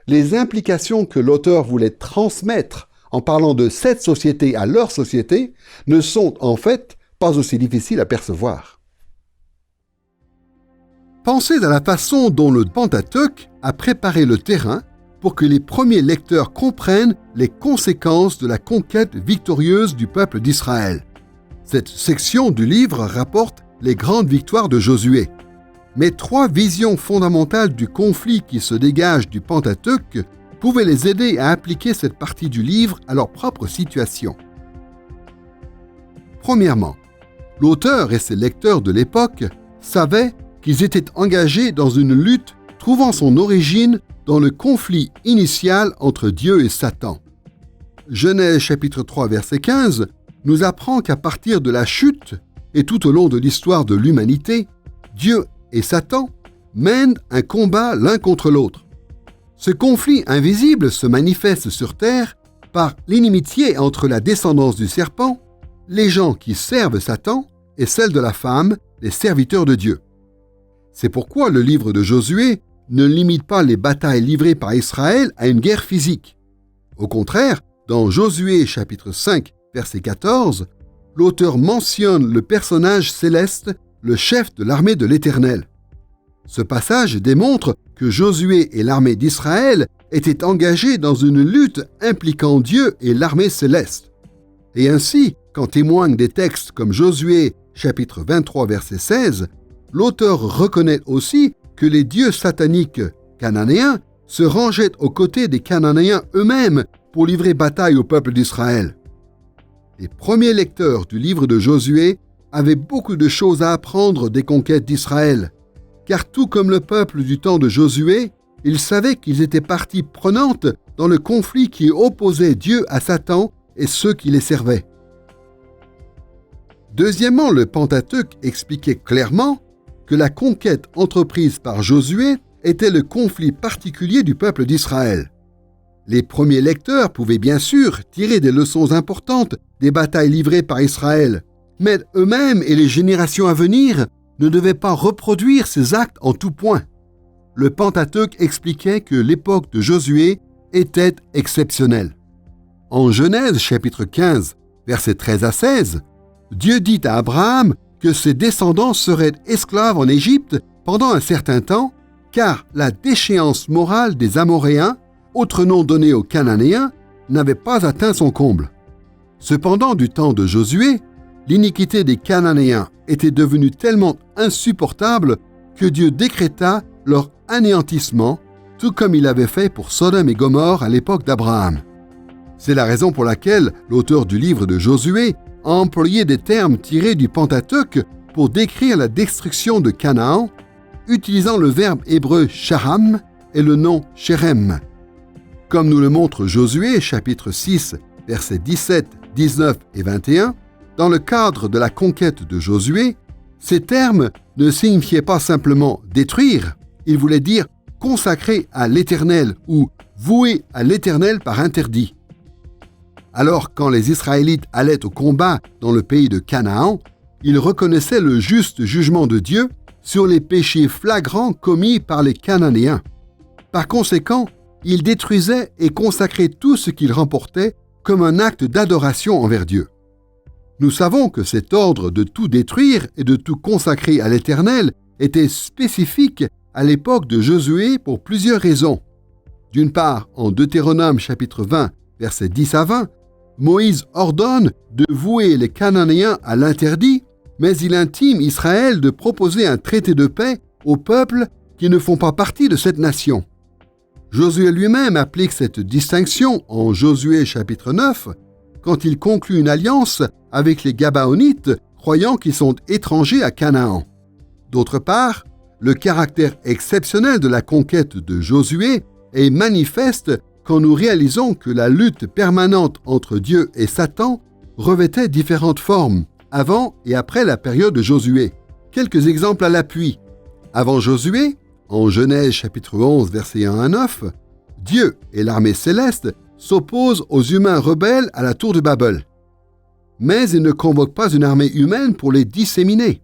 les implications que l'auteur voulait transmettre en parlant de cette société à leur société ne sont en fait pas aussi difficiles à percevoir. Pensez à la façon dont le Pentateuque a préparé le terrain pour que les premiers lecteurs comprennent les conséquences de la conquête victorieuse du peuple d'Israël. Cette section du livre rapporte les grandes victoires de Josué. Mais 3 visions fondamentales du conflit qui se dégagent du Pentateuque pouvaient les aider à appliquer cette partie du livre à leur propre situation. Premièrement, l'auteur et ses lecteurs de l'époque savaient qu'ils étaient engagés dans une lutte trouvant son origine dans le conflit initial entre Dieu et Satan. Genèse chapitre 3 verset 15 nous apprend qu'à partir de la chute et tout au long de l'histoire de l'humanité, Dieu et Satan mènent un combat l'un contre l'autre. Ce conflit invisible se manifeste sur terre par l'inimitié entre la descendance du serpent, les gens qui servent Satan, et celle de la femme, les serviteurs de Dieu. C'est pourquoi le livre de Josué ne limite pas les batailles livrées par Israël à une guerre physique. Au contraire, dans Josué chapitre 5, verset 14, l'auteur mentionne le personnage céleste, le chef de l'armée de l'Éternel. Ce passage démontre que Josué et l'armée d'Israël étaient engagés dans une lutte impliquant Dieu et l'armée céleste. Et ainsi, qu'en témoignent des textes comme Josué chapitre 23 verset 16, l'auteur reconnaît aussi que les dieux sataniques cananéens se rangeaient aux côtés des Cananéens eux-mêmes pour livrer bataille au peuple d'Israël. Les premiers lecteurs du livre de Josué avaient beaucoup de choses à apprendre des conquêtes d'Israël, car tout comme le peuple du temps de Josué, ils savaient qu'ils étaient partie prenante dans le conflit qui opposait Dieu à Satan et ceux qui les servaient. Deuxièmement, le Pentateuque expliquait clairement que la conquête entreprise par Josué était le conflit particulier du peuple d'Israël. Les premiers lecteurs pouvaient bien sûr tirer des leçons importantes des batailles livrées par Israël, mais eux-mêmes et les générations à venir ne devaient pas reproduire ces actes en tout point. Le Pentateuque expliquait que l'époque de Josué était exceptionnelle. En Genèse chapitre 15, versets 13 à 16, Dieu dit à Abraham que ses descendants seraient esclaves en Égypte pendant un certain temps, car la déchéance morale des Amoréens, autre nom donné aux Cananéens, n'avait pas atteint son comble. Cependant, du temps de Josué, l'iniquité des Cananéens était devenue tellement insupportable que Dieu décréta leur anéantissement tout comme il avait fait pour Sodome et Gomorrhe à l'époque d'Abraham. C'est la raison pour laquelle l'auteur du livre de Josué a employé des termes tirés du Pentateuque pour décrire la destruction de Canaan, utilisant le verbe hébreu shaham et le nom sherem. Comme nous le montre Josué, chapitre 6, versets 17, 19 et 21, dans le cadre de la conquête de Josué, ces termes ne signifiaient pas simplement détruire, ils voulaient dire consacrer à l'Éternel ou vouer à l'Éternel par interdit. Alors, quand les Israélites allaient au combat dans le pays de Canaan, ils reconnaissaient le juste jugement de Dieu sur les péchés flagrants commis par les Cananéens. Par conséquent, ils détruisaient et consacraient tout ce qu'ils remportaient comme un acte d'adoration envers Dieu. Nous savons que cet ordre de tout détruire et de tout consacrer à l'Éternel était spécifique à l'époque de Josué pour plusieurs raisons. D'une part, en Deutéronome chapitre 20, versets 10 à 20, Moïse ordonne de vouer les Cananéens à l'interdit, mais il intime Israël de proposer un traité de paix aux peuples qui ne font pas partie de cette nation. Josué lui-même applique cette distinction en Josué chapitre 9, quand il conclut une alliance avec les Gabaonites, croyant qu'ils sont étrangers à Canaan. D'autre part, le caractère exceptionnel de la conquête de Josué est manifeste quand nous réalisons que la lutte permanente entre Dieu et Satan revêtait différentes formes, avant et après la période de Josué. Quelques exemples à l'appui. Avant Josué, en Genèse chapitre 11, versets 1 à 9, Dieu et l'armée céleste s'opposent aux humains rebelles à la tour de Babel. Mais il ne convoque pas une armée humaine pour les disséminer.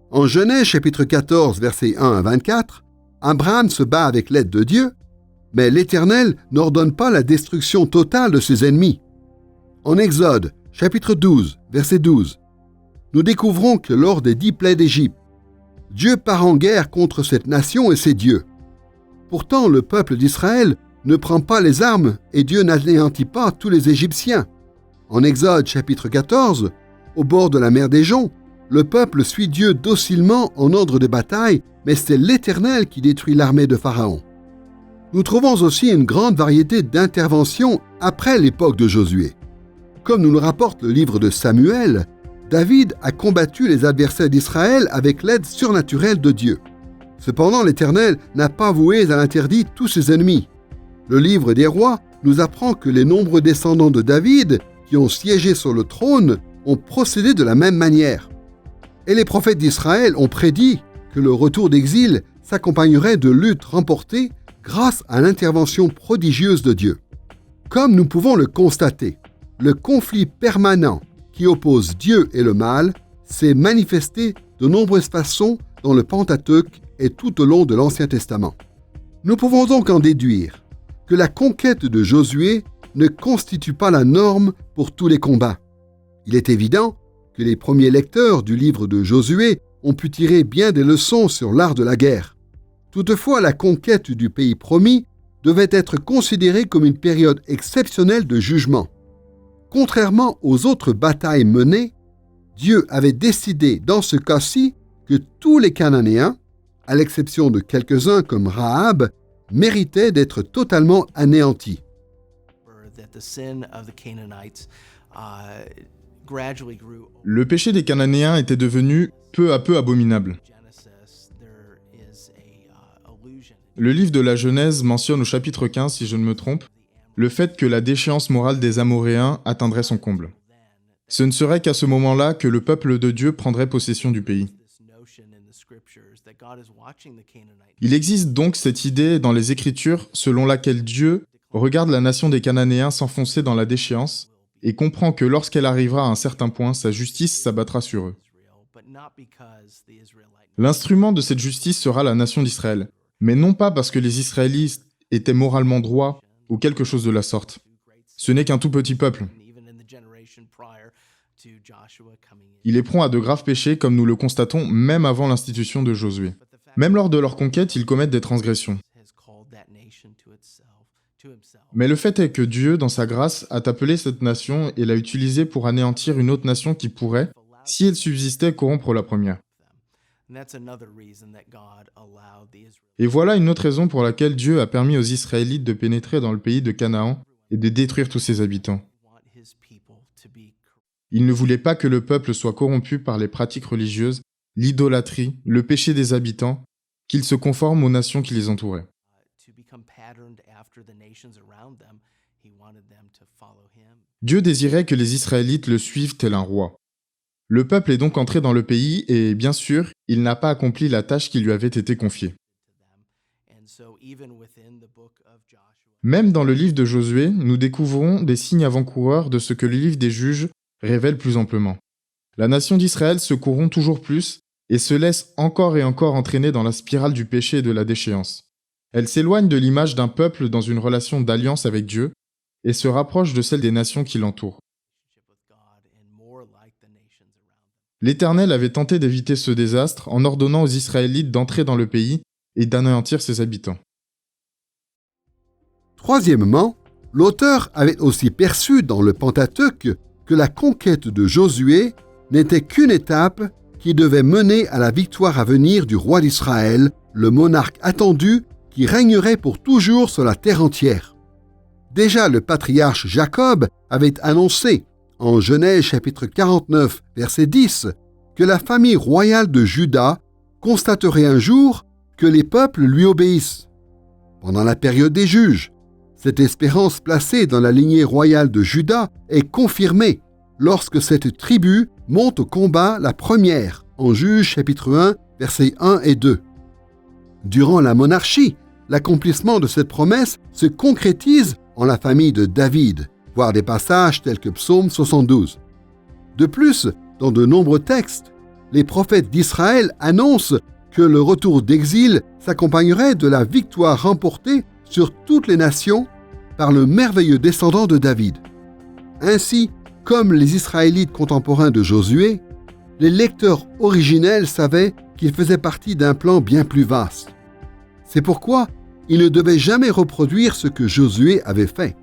En Genèse chapitre 14, versets 1 à 24, Abraham se bat avec l'aide de Dieu, mais l'Éternel n'ordonne pas la destruction totale de ses ennemis. En Exode chapitre 12, verset 12, nous découvrons que lors des 10 plaies d'Égypte, Dieu part en guerre contre cette nation et ses dieux. Pourtant, le peuple d'Israël ne prend pas les armes et Dieu n'anéantit pas tous les Égyptiens. En Exode chapitre 14, au bord de la mer des Joncs, le peuple suit Dieu docilement en ordre de bataille, mais c'est l'Éternel qui détruit l'armée de Pharaon. Nous trouvons aussi une grande variété d'interventions après l'époque de Josué. Comme nous le rapporte le livre de Samuel, David a combattu les adversaires d'Israël avec l'aide surnaturelle de Dieu. Cependant, l'Éternel n'a pas voué à l'interdit tous ses ennemis. Le livre des rois nous apprend que les nombreux descendants de David qui ont siégé sur le trône ont procédé de la même manière. Et les prophètes d'Israël ont prédit que le retour d'exil s'accompagnerait de luttes remportées grâce à l'intervention prodigieuse de Dieu. Comme nous pouvons le constater, le conflit permanent qui oppose Dieu et le mal s'est manifesté de nombreuses façons dans le Pentateuque et tout au long de l'Ancien Testament. Nous pouvons donc en déduire que la conquête de Josué ne constitue pas la norme pour tous les combats. Il est évident que les premiers lecteurs du livre de Josué ont pu tirer bien des leçons sur l'art de la guerre. Toutefois, la conquête du pays promis devait être considérée comme une période exceptionnelle de jugement. Contrairement aux autres batailles menées, Dieu avait décidé dans ce cas-ci que tous les Cananéens, à l'exception de quelques-uns comme Rahab, méritaient d'être totalement anéantis. Le péché des Cananéens était devenu peu à peu abominable. Le livre de la Genèse mentionne au chapitre 15, si je ne me trompe, le fait que la déchéance morale des Amoréens atteindrait son comble. Ce ne serait qu'à ce moment-là que le peuple de Dieu prendrait possession du pays. Il existe donc cette idée dans les Écritures selon laquelle Dieu regarde la nation des Cananéens s'enfoncer dans la déchéance et comprend que lorsqu'elle arrivera à un certain point, sa justice s'abattra sur eux. L'instrument de cette justice sera la nation d'Israël, mais non pas parce que les Israélites étaient moralement droits ou quelque chose de la sorte. Ce n'est qu'un tout petit peuple. Il est prompt à de graves péchés comme nous le constatons même avant l'institution de Josué. Même lors de leur conquête, ils commettent des transgressions. Mais le fait est que Dieu, dans sa grâce, a appelé cette nation et l'a utilisée pour anéantir une autre nation qui pourrait, si elle subsistait, corrompre la première. Et voilà une autre raison pour laquelle Dieu a permis aux Israélites de pénétrer dans le pays de Canaan et de détruire tous ses habitants. Il ne voulait pas que le peuple soit corrompu par les pratiques religieuses, l'idolâtrie, le péché des habitants, qu'il se conforme aux nations qui les entouraient. Dieu désirait que les Israélites le suivent tel un roi. Le peuple est donc entré dans le pays et, bien sûr, il n'a pas accompli la tâche qui lui avait été confiée. Même dans le livre de Josué, nous découvrons des signes avant-coureurs de ce que le livre des Juges révèle plus amplement. La nation d'Israël se corrompt toujours plus et se laisse encore et encore entraîner dans la spirale du péché et de la déchéance. Elle s'éloigne de l'image d'un peuple dans une relation d'alliance avec Dieu et se rapproche de celle des nations qui l'entourent. L'Éternel avait tenté d'éviter ce désastre en ordonnant aux Israélites d'entrer dans le pays et d'anéantir ses habitants. Troisièmement, l'auteur avait aussi perçu dans le Pentateuque que la conquête de Josué n'était qu'une étape qui devait mener à la victoire à venir du roi d'Israël, le monarque attendu qui régnerait pour toujours sur la terre entière. Déjà le patriarche Jacob avait annoncé, en Genèse chapitre 49, verset 10, que la famille royale de Juda constaterait un jour que les peuples lui obéissent. Pendant la période des juges, cette espérance placée dans la lignée royale de Juda est confirmée lorsque cette tribu monte au combat la première, en Juges chapitre 1, versets 1 et 2. Durant la monarchie, l'accomplissement de cette promesse se concrétise en la famille de David, voire des passages tels que Psaume 72. De plus, dans de nombreux textes, les prophètes d'Israël annoncent que le retour d'exil s'accompagnerait de la victoire remportée sur toutes les nations par le merveilleux descendant de David. Ainsi, comme les Israélites contemporains de Josué, les lecteurs originels savaient qu'il faisait partie d'un plan bien plus vaste. C'est pourquoi ils ne devaient jamais reproduire ce que Josué avait fait.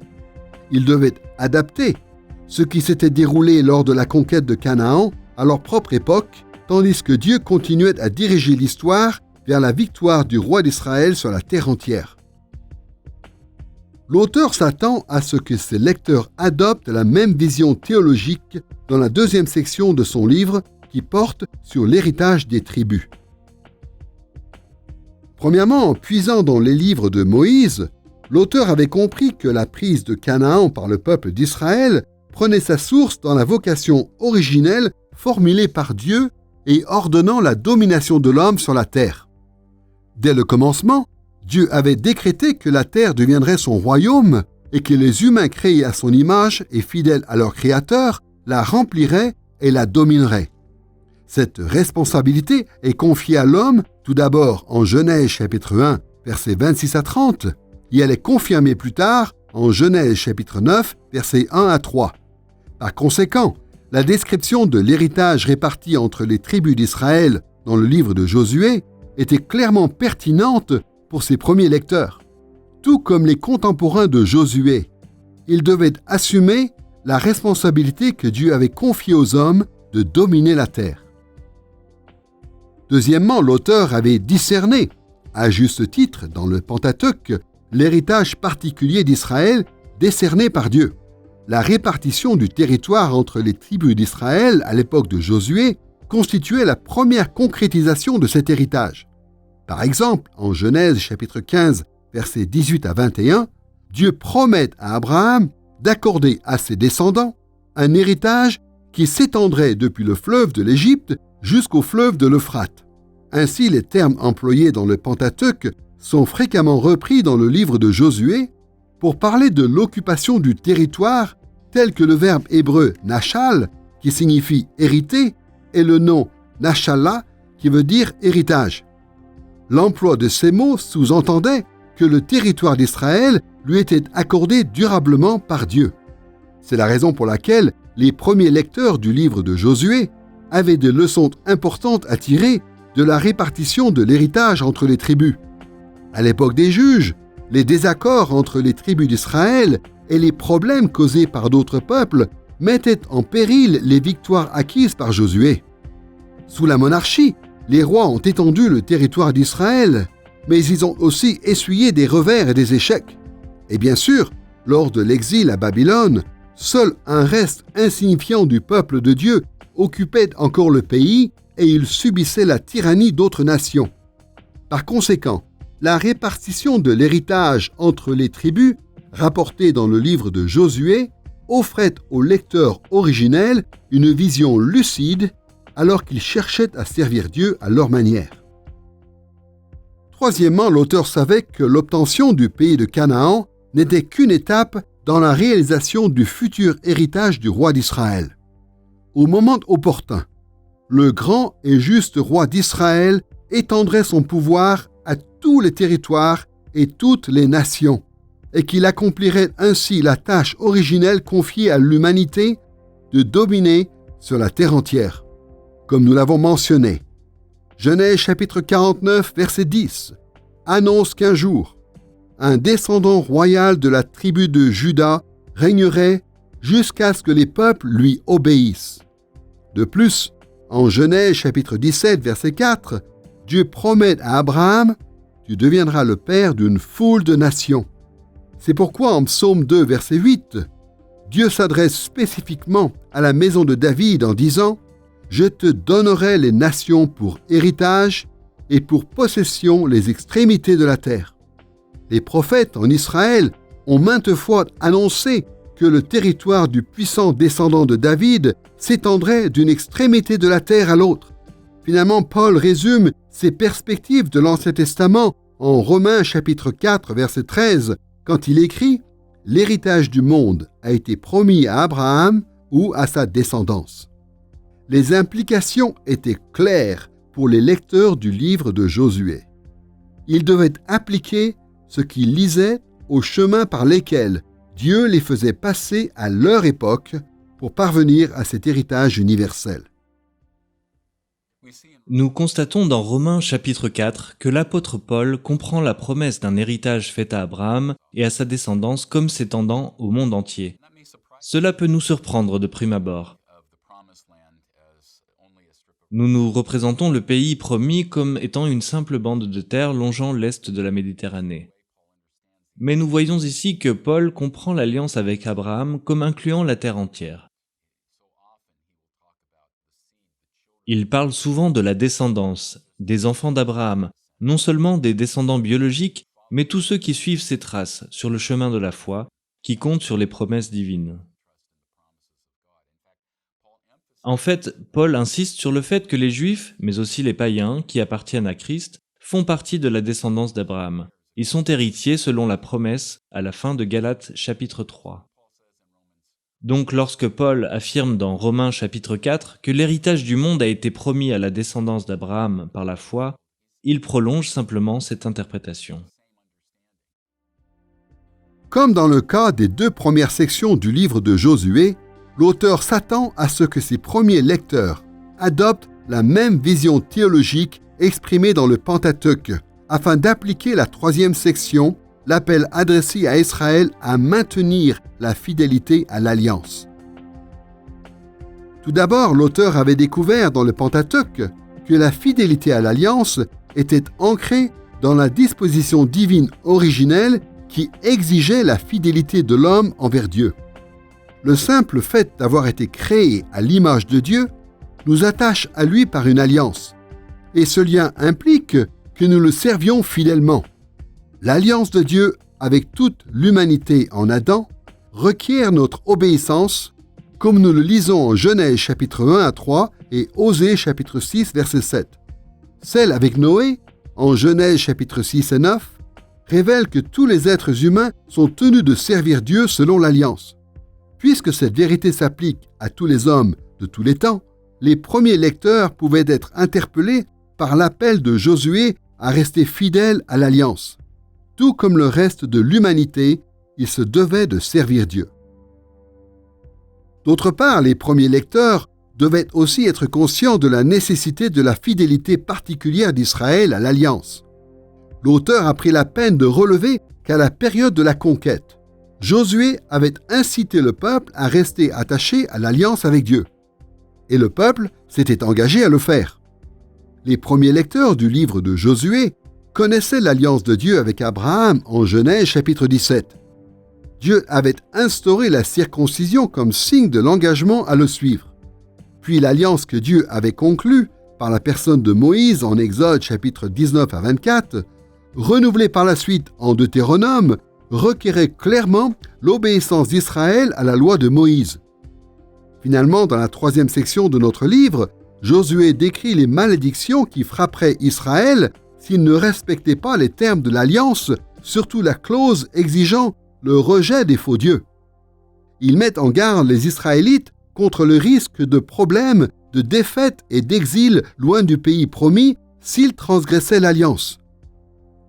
Ils devaient adapter ce qui s'était déroulé lors de la conquête de Canaan à leur propre époque, tandis que Dieu continuait à diriger l'histoire vers la victoire du roi d'Israël sur la terre entière. L'auteur s'attend à ce que ses lecteurs adoptent la même vision théologique dans la deuxième section de son livre qui porte sur l'héritage des tribus. Premièrement, en puisant dans les livres de Moïse, l'auteur avait compris que la prise de Canaan par le peuple d'Israël prenait sa source dans la vocation originelle formulée par Dieu et ordonnant la domination de l'homme sur la terre. Dès le commencement, Dieu avait décrété que la terre deviendrait son royaume et que les humains créés à son image et fidèles à leur Créateur la rempliraient et la domineraient. Cette responsabilité est confiée à l'homme tout d'abord en Genèse chapitre 1, versets 26 à 30, et elle est confirmée plus tard en Genèse chapitre 9, versets 1 à 3. Par conséquent, la description de l'héritage réparti entre les tribus d'Israël dans le livre de Josué était clairement pertinente pour ses premiers lecteurs. Tout comme les contemporains de Josué, ils devaient assumer la responsabilité que Dieu avait confiée aux hommes de dominer la terre. Deuxièmement, l'auteur avait discerné, à juste titre dans le Pentateuque, l'héritage particulier d'Israël décerné par Dieu. La répartition du territoire entre les tribus d'Israël à l'époque de Josué constituait la première concrétisation de cet héritage. Par exemple, en Genèse chapitre 15, versets 18 à 21, Dieu promet à Abraham d'accorder à ses descendants un héritage qui s'étendrait depuis le fleuve de l'Égypte jusqu'au fleuve de l'Euphrate. Ainsi, les termes employés dans le Pentateuque sont fréquemment repris dans le livre de Josué pour parler de l'occupation du territoire tel que le verbe hébreu « nachal » qui signifie « hériter » et le nom « nachala » qui veut dire « héritage ». L'emploi de ces mots sous-entendait que le territoire d'Israël lui était accordé durablement par Dieu. C'est la raison pour laquelle les premiers lecteurs du livre de Josué avaient des leçons importantes à tirer de la répartition de l'héritage entre les tribus. À l'époque des juges, les désaccords entre les tribus d'Israël et les problèmes causés par d'autres peuples mettaient en péril les victoires acquises par Josué. Sous la monarchie, les rois ont étendu le territoire d'Israël, mais ils ont aussi essuyé des revers et des échecs. Et bien sûr, lors de l'exil à Babylone, seul un reste insignifiant du peuple de Dieu occupait encore le pays et il subissait la tyrannie d'autres nations. Par conséquent, la répartition de l'héritage entre les tribus, rapportée dans le livre de Josué, offrait au lecteur originel une vision lucide alors qu'ils cherchaient à servir Dieu à leur manière. Troisièmement, l'auteur savait que l'obtention du pays de Canaan n'était qu'une étape dans la réalisation du futur héritage du roi d'Israël. Au moment opportun, le grand et juste roi d'Israël étendrait son pouvoir à tous les territoires et toutes les nations, et qu'il accomplirait ainsi la tâche originelle confiée à l'humanité de dominer sur la terre entière. Comme nous l'avons mentionné, Genèse chapitre 49, verset 10, annonce qu'un jour, un descendant royal de la tribu de Juda régnerait jusqu'à ce que les peuples lui obéissent. De plus, en Genèse chapitre 17, verset 4, Dieu promet à Abraham « Tu deviendras le père d'une foule de nations ». C'est pourquoi en Psaume 2, verset 8, Dieu s'adresse spécifiquement à la maison de David en disant « Je te donnerai les nations pour héritage et pour possession les extrémités de la terre ». Les prophètes en Israël ont maintes fois annoncé que le territoire du puissant descendant de David s'étendrait d'une extrémité de la terre à l'autre. Finalement, Paul résume ses perspectives de l'Ancien Testament en Romains chapitre 4, verset 13, quand il écrit « L'héritage du monde a été promis à Abraham ou à sa descendance ». Les implications étaient claires pour les lecteurs du livre de Josué. Ils devaient appliquer ce qu'ils lisaient aux chemins par lesquels Dieu les faisait passer à leur époque pour parvenir à cet héritage universel. Nous constatons dans Romains chapitre 4 que l'apôtre Paul comprend la promesse d'un héritage fait à Abraham et à sa descendance comme s'étendant au monde entier. Cela peut nous surprendre de prime abord. Nous nous représentons le pays promis comme étant une simple bande de terre longeant l'est de la Méditerranée. Mais nous voyons ici que Paul comprend l'alliance avec Abraham comme incluant la terre entière. Il parle souvent de la descendance, des enfants d'Abraham, non seulement des descendants biologiques, mais tous ceux qui suivent ses traces sur le chemin de la foi, qui comptent sur les promesses divines. En fait, Paul insiste sur le fait que les Juifs, mais aussi les païens qui appartiennent à Christ, font partie de la descendance d'Abraham. Ils sont héritiers selon la promesse à la fin de Galates chapitre 3. Donc lorsque Paul affirme dans Romains chapitre 4 que l'héritage du monde a été promis à la descendance d'Abraham par la foi, il prolonge simplement cette interprétation. Comme dans le cas des 2 premières sections du livre de Josué, l'auteur s'attend à ce que ses premiers lecteurs adoptent la même vision théologique exprimée dans le Pentateuque, afin d'appliquer la 3e section, l'appel adressé à Israël à maintenir la fidélité à l'Alliance. Tout d'abord, l'auteur avait découvert dans le Pentateuque que la fidélité à l'Alliance était ancrée dans la disposition divine originelle qui exigeait la fidélité de l'homme envers Dieu. Le simple fait d'avoir été créé à l'image de Dieu nous attache à lui par une alliance, et ce lien implique que nous le servions fidèlement. L'alliance de Dieu avec toute l'humanité en Adam requiert notre obéissance, comme nous le lisons en Genèse chapitre 1 à 3 et Osée chapitre 6 verset 7. Celle avec Noé, en Genèse chapitre 6 et 9, révèle que tous les êtres humains sont tenus de servir Dieu selon l'alliance. Puisque cette vérité s'applique à tous les hommes de tous les temps, les premiers lecteurs pouvaient être interpellés par l'appel de Josué à rester fidèles à l'alliance. Tout comme le reste de l'humanité, ils se devaient de servir Dieu. D'autre part, les premiers lecteurs devaient aussi être conscients de la nécessité de la fidélité particulière d'Israël à l'alliance. L'auteur a pris la peine de relever qu'à la période de la conquête, Josué avait incité le peuple à rester attaché à l'alliance avec Dieu. Et le peuple s'était engagé à le faire. Les premiers lecteurs du livre de Josué connaissaient l'alliance de Dieu avec Abraham en Genèse chapitre 17. Dieu avait instauré la circoncision comme signe de l'engagement à le suivre. Puis l'alliance que Dieu avait conclue par la personne de Moïse en Exode chapitre 19 à 24, renouvelée par la suite en Deutéronome, requérait clairement l'obéissance d'Israël à la loi de Moïse. Finalement, dans la 3e section de notre livre, Josué décrit les malédictions qui frapperaient Israël s'il ne respectait pas les termes de l'alliance, surtout la clause exigeant le rejet des faux dieux. Il met en garde les Israélites contre le risque de problèmes, de défaite et d'exil loin du pays promis s'ils transgressaient l'alliance.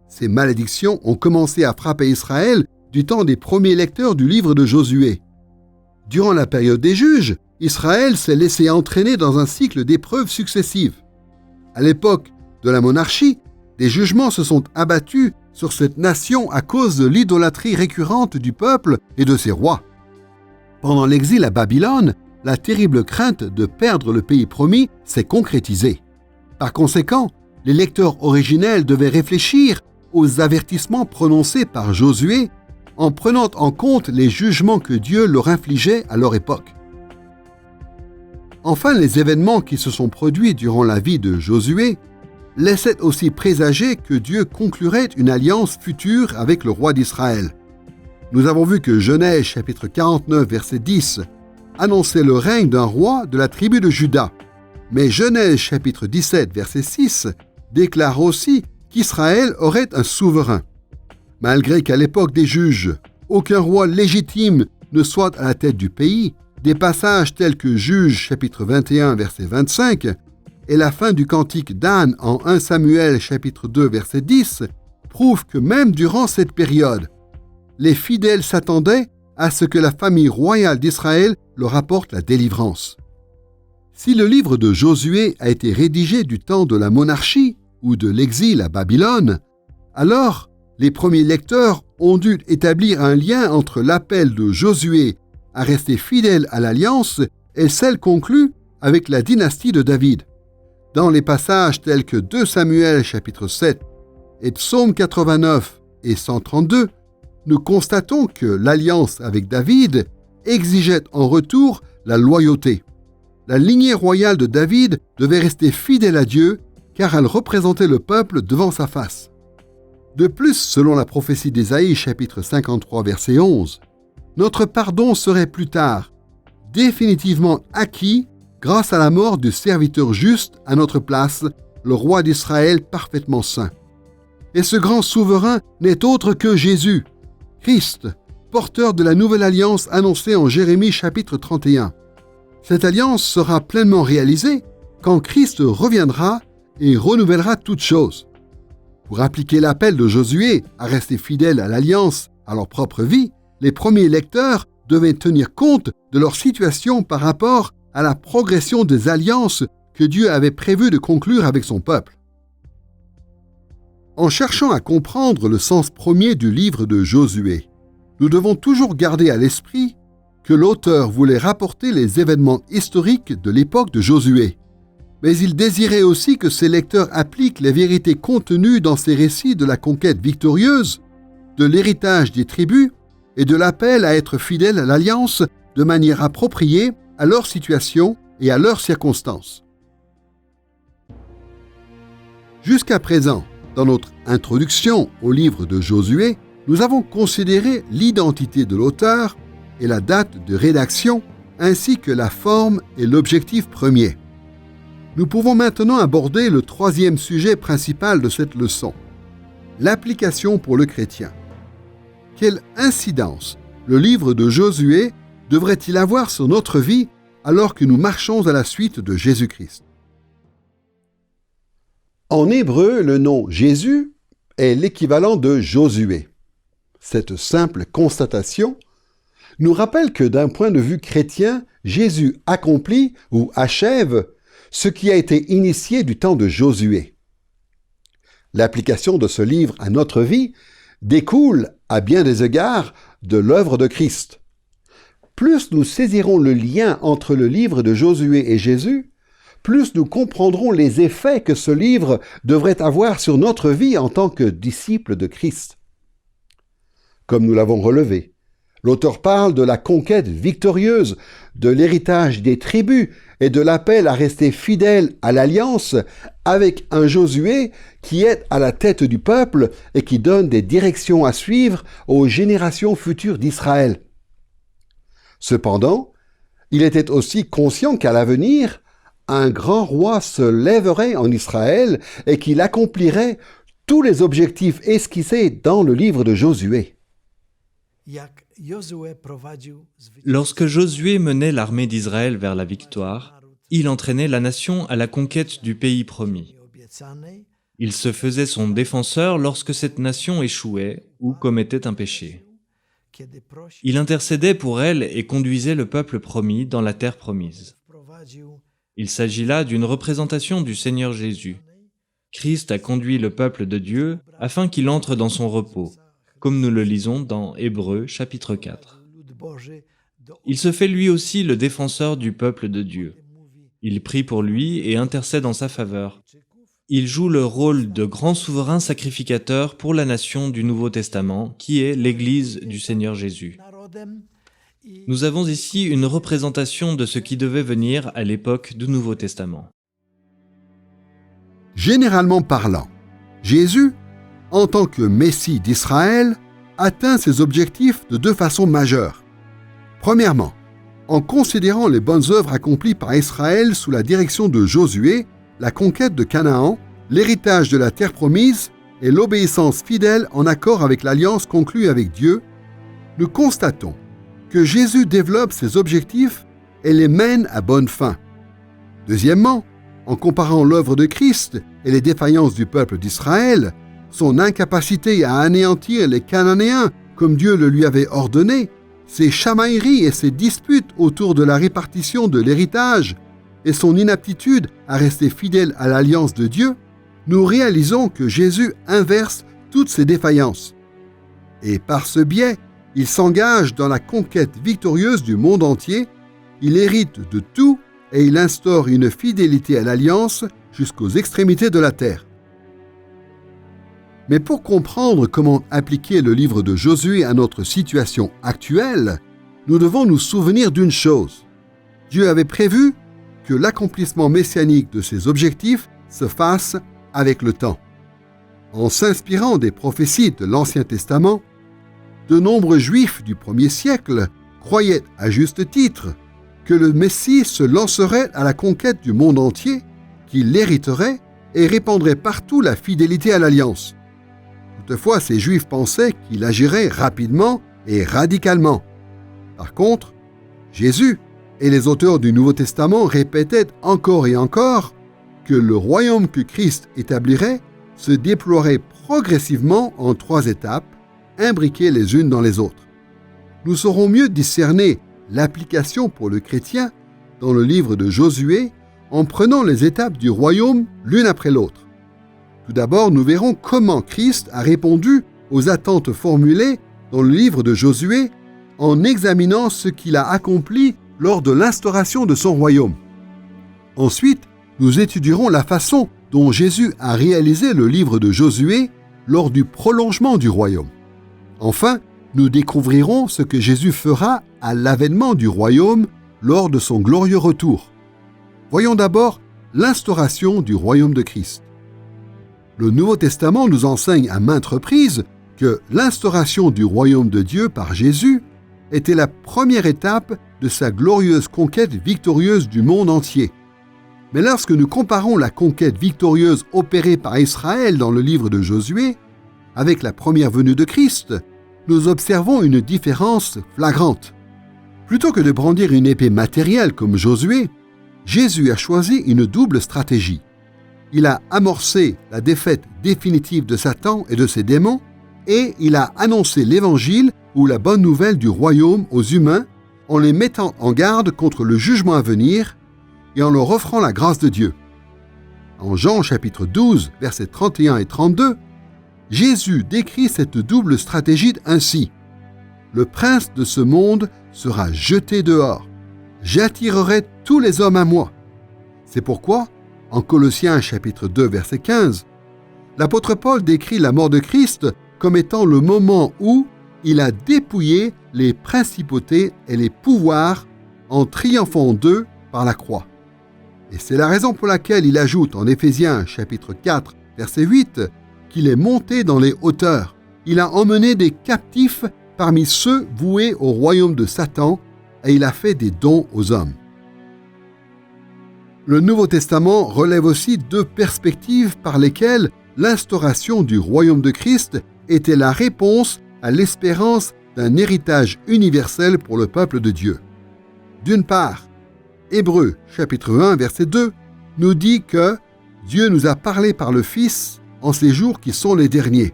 Ces malédictions ont commencé à frapper Israël du temps des premiers lecteurs du livre de Josué. Durant la période des juges, Israël s'est laissé entraîner dans un cycle d'épreuves successives. À l'époque de la monarchie, des jugements se sont abattus sur cette nation à cause de l'idolâtrie récurrente du peuple et de ses rois. Pendant l'exil à Babylone, la terrible crainte de perdre le pays promis s'est concrétisée. Par conséquent, les lecteurs originels devaient réfléchir aux avertissements prononcés par Josué en prenant en compte les jugements que Dieu leur infligeait à leur époque. Enfin, les événements qui se sont produits durant la vie de Josué laissaient aussi présager que Dieu conclurait une alliance future avec le roi d'Israël. Nous avons vu que Genèse chapitre 49 verset 10 annonçait le règne d'un roi de la tribu de Juda, mais Genèse chapitre 17 verset 6 déclare aussi qu'Israël aurait un souverain. Malgré qu'à l'époque des juges, aucun roi légitime ne soit à la tête du pays, des passages tels que Juges chapitre 21 verset 25 et la fin du cantique d'Anne en 1 Samuel chapitre 2 verset 10 prouvent que même durant cette période, les fidèles s'attendaient à ce que la famille royale d'Israël leur apporte la délivrance. Si le livre de Josué a été rédigé du temps de la monarchie ou de l'exil à Babylone, alors les premiers lecteurs ont dû établir un lien entre l'appel de Josué à rester fidèle à l'alliance et celle conclue avec la dynastie de David. Dans les passages tels que 2 Samuel chapitre 7 et Psaume 89 et 132, nous constatons que l'alliance avec David exigeait en retour la loyauté. La lignée royale de David devait rester fidèle à Dieu car elle représentait le peuple devant sa face. De plus, selon la prophétie d'Ésaïe chapitre 53 verset 11, notre pardon serait plus tard définitivement acquis grâce à la mort du serviteur juste à notre place, le roi d'Israël parfaitement saint. Et ce grand souverain n'est autre que Jésus, Christ, porteur de la nouvelle alliance annoncée en Jérémie chapitre 31. Cette alliance sera pleinement réalisée quand Christ reviendra et renouvellera toutes choses. Pour appliquer l'appel de Josué à rester fidèles à l'alliance à leur propre vie, les premiers lecteurs devaient tenir compte de leur situation par rapport à la progression des alliances que Dieu avait prévu de conclure avec son peuple. En cherchant à comprendre le sens premier du livre de Josué, nous devons toujours garder à l'esprit que l'auteur voulait rapporter les événements historiques de l'époque de Josué, mais il désirait aussi que ses lecteurs appliquent les vérités contenues dans ces récits de la conquête victorieuse, de l'héritage des tribus et de l'appel à être fidèles à l'alliance de manière appropriée à leur situation et à leurs circonstances. Jusqu'à présent, dans notre introduction au livre de Josué, nous avons considéré l'identité de l'auteur et la date de rédaction, ainsi que la forme et l'objectif premier. Nous pouvons maintenant aborder le troisième sujet principal de cette leçon, l'application pour le chrétien. Quelle incidence le livre de Josué devrait-il avoir sur notre vie alors que nous marchons à la suite de Jésus-Christ? En hébreu, le nom Jésus est l'équivalent de Josué. Cette simple constatation nous rappelle que d'un point de vue chrétien, Jésus accomplit ou achève ce qui a été initié du temps de Josué. L'application de ce livre à notre vie découle, à bien des égards, de l'œuvre de Christ. Plus nous saisirons le lien entre le livre de Josué et Jésus, plus nous comprendrons les effets que ce livre devrait avoir sur notre vie en tant que disciples de Christ. Comme nous l'avons relevé, l'auteur parle de la conquête victorieuse, de l'héritage des tribus et de l'appel à rester fidèle à l'alliance avec un Josué qui est à la tête du peuple et qui donne des directions à suivre aux générations futures d'Israël. Cependant, il était aussi conscient qu'à l'avenir, un grand roi se lèverait en Israël et qu'il accomplirait tous les objectifs esquissés dans le livre de Josué. Lorsque Josué menait l'armée d'Israël vers la victoire, il entraînait la nation à la conquête du pays promis. Il se faisait son défenseur lorsque cette nation échouait ou commettait un péché. Il intercédait pour elle et conduisait le peuple promis dans la terre promise. Il s'agit là d'une représentation du Seigneur Jésus. Christ a conduit le peuple de Dieu afin qu'il entre dans son repos, comme nous le lisons dans Hébreux chapitre 4. Il se fait lui aussi le défenseur du peuple de Dieu. Il prie pour lui et intercède en sa faveur. Il joue le rôle de grand souverain sacrificateur pour la nation du Nouveau Testament, qui est l'Église du Seigneur Jésus. Nous avons ici une représentation de ce qui devait venir à l'époque du Nouveau Testament. Généralement parlant, Jésus, en tant que Messie d'Israël, atteint ses objectifs de deux façons majeures. Premièrement, en considérant les bonnes œuvres accomplies par Israël sous la direction de Josué, la conquête de Canaan, l'héritage de la terre promise et l'obéissance fidèle en accord avec l'alliance conclue avec Dieu, nous constatons que Jésus développe ses objectifs et les mène à bonne fin. Deuxièmement, en comparant l'œuvre de Christ et les défaillances du peuple d'Israël, son incapacité à anéantir les Cananéens comme Dieu le lui avait ordonné, ses chamailleries et ses disputes autour de la répartition de l'héritage et son inaptitude à rester fidèle à l'alliance de Dieu, nous réalisons que Jésus inverse toutes ces défaillances. Et par ce biais, il s'engage dans la conquête victorieuse du monde entier, il hérite de tout et il instaure une fidélité à l'alliance jusqu'aux extrémités de la terre. Mais pour comprendre comment appliquer le livre de Josué à notre situation actuelle, nous devons nous souvenir d'une chose. Dieu avait prévu que l'accomplissement messianique de ses objectifs se fasse avec le temps. En s'inspirant des prophéties de l'Ancien Testament, de nombreux Juifs du 1er siècle croyaient à juste titre que le Messie se lancerait à la conquête du monde entier, qu'il l'hériterait et répandrait partout la fidélité à l'alliance. Toutefois, ces Juifs pensaient qu'il agirait rapidement et radicalement. Par contre, Jésus et les auteurs du Nouveau Testament répétaient encore et encore que le royaume que Christ établirait se déploierait progressivement en 3 étapes, imbriquées les unes dans les autres. Nous saurons mieux discerner l'application pour le chrétien dans le livre de Josué en prenant les étapes du royaume l'une après l'autre. Tout d'abord, nous verrons comment Christ a répondu aux attentes formulées dans le livre de Josué en examinant ce qu'il a accompli lors de l'instauration de son royaume. Ensuite, nous étudierons la façon dont Jésus a réalisé le livre de Josué lors du prolongement du royaume. Enfin, nous découvrirons ce que Jésus fera à l'avènement du royaume lors de son glorieux retour. Voyons d'abord l'instauration du royaume de Christ. Le Nouveau Testament nous enseigne à maintes reprises que l'instauration du royaume de Dieu par Jésus était la première étape de sa glorieuse conquête victorieuse du monde entier. Mais lorsque nous comparons la conquête victorieuse opérée par Israël dans le livre de Josué avec la première venue de Christ, nous observons une différence flagrante. Plutôt que de brandir une épée matérielle comme Josué, Jésus a choisi une double stratégie. Il a amorcé la défaite définitive de Satan et de ses démons, et il a annoncé l'évangile ou la bonne nouvelle du royaume aux humains en les mettant en garde contre le jugement à venir et en leur offrant la grâce de Dieu. En Jean chapitre 12, versets 31 et 32, Jésus décrit cette double stratégie ainsi. « Le prince de ce monde sera jeté dehors. J'attirerai tous les hommes à moi. C'est pourquoi, en Colossiens chapitre 2 verset 15, l'apôtre Paul décrit la mort de Christ comme étant le moment où il a dépouillé les principautés et les pouvoirs en triomphant d'eux par la croix. Et c'est la raison pour laquelle il ajoute en Éphésiens chapitre 4 verset 8 qu'il est monté dans les hauteurs. Il a emmené des captifs parmi ceux voués au royaume de Satan et il a fait des dons aux hommes. Le Nouveau Testament relève aussi deux perspectives par lesquelles l'instauration du royaume de Christ était la réponse à l'espérance d'un héritage universel pour le peuple de Dieu. D'une part, Hébreux chapitre 1 verset 2 nous dit que Dieu nous a parlé par le Fils en ces jours qui sont les derniers.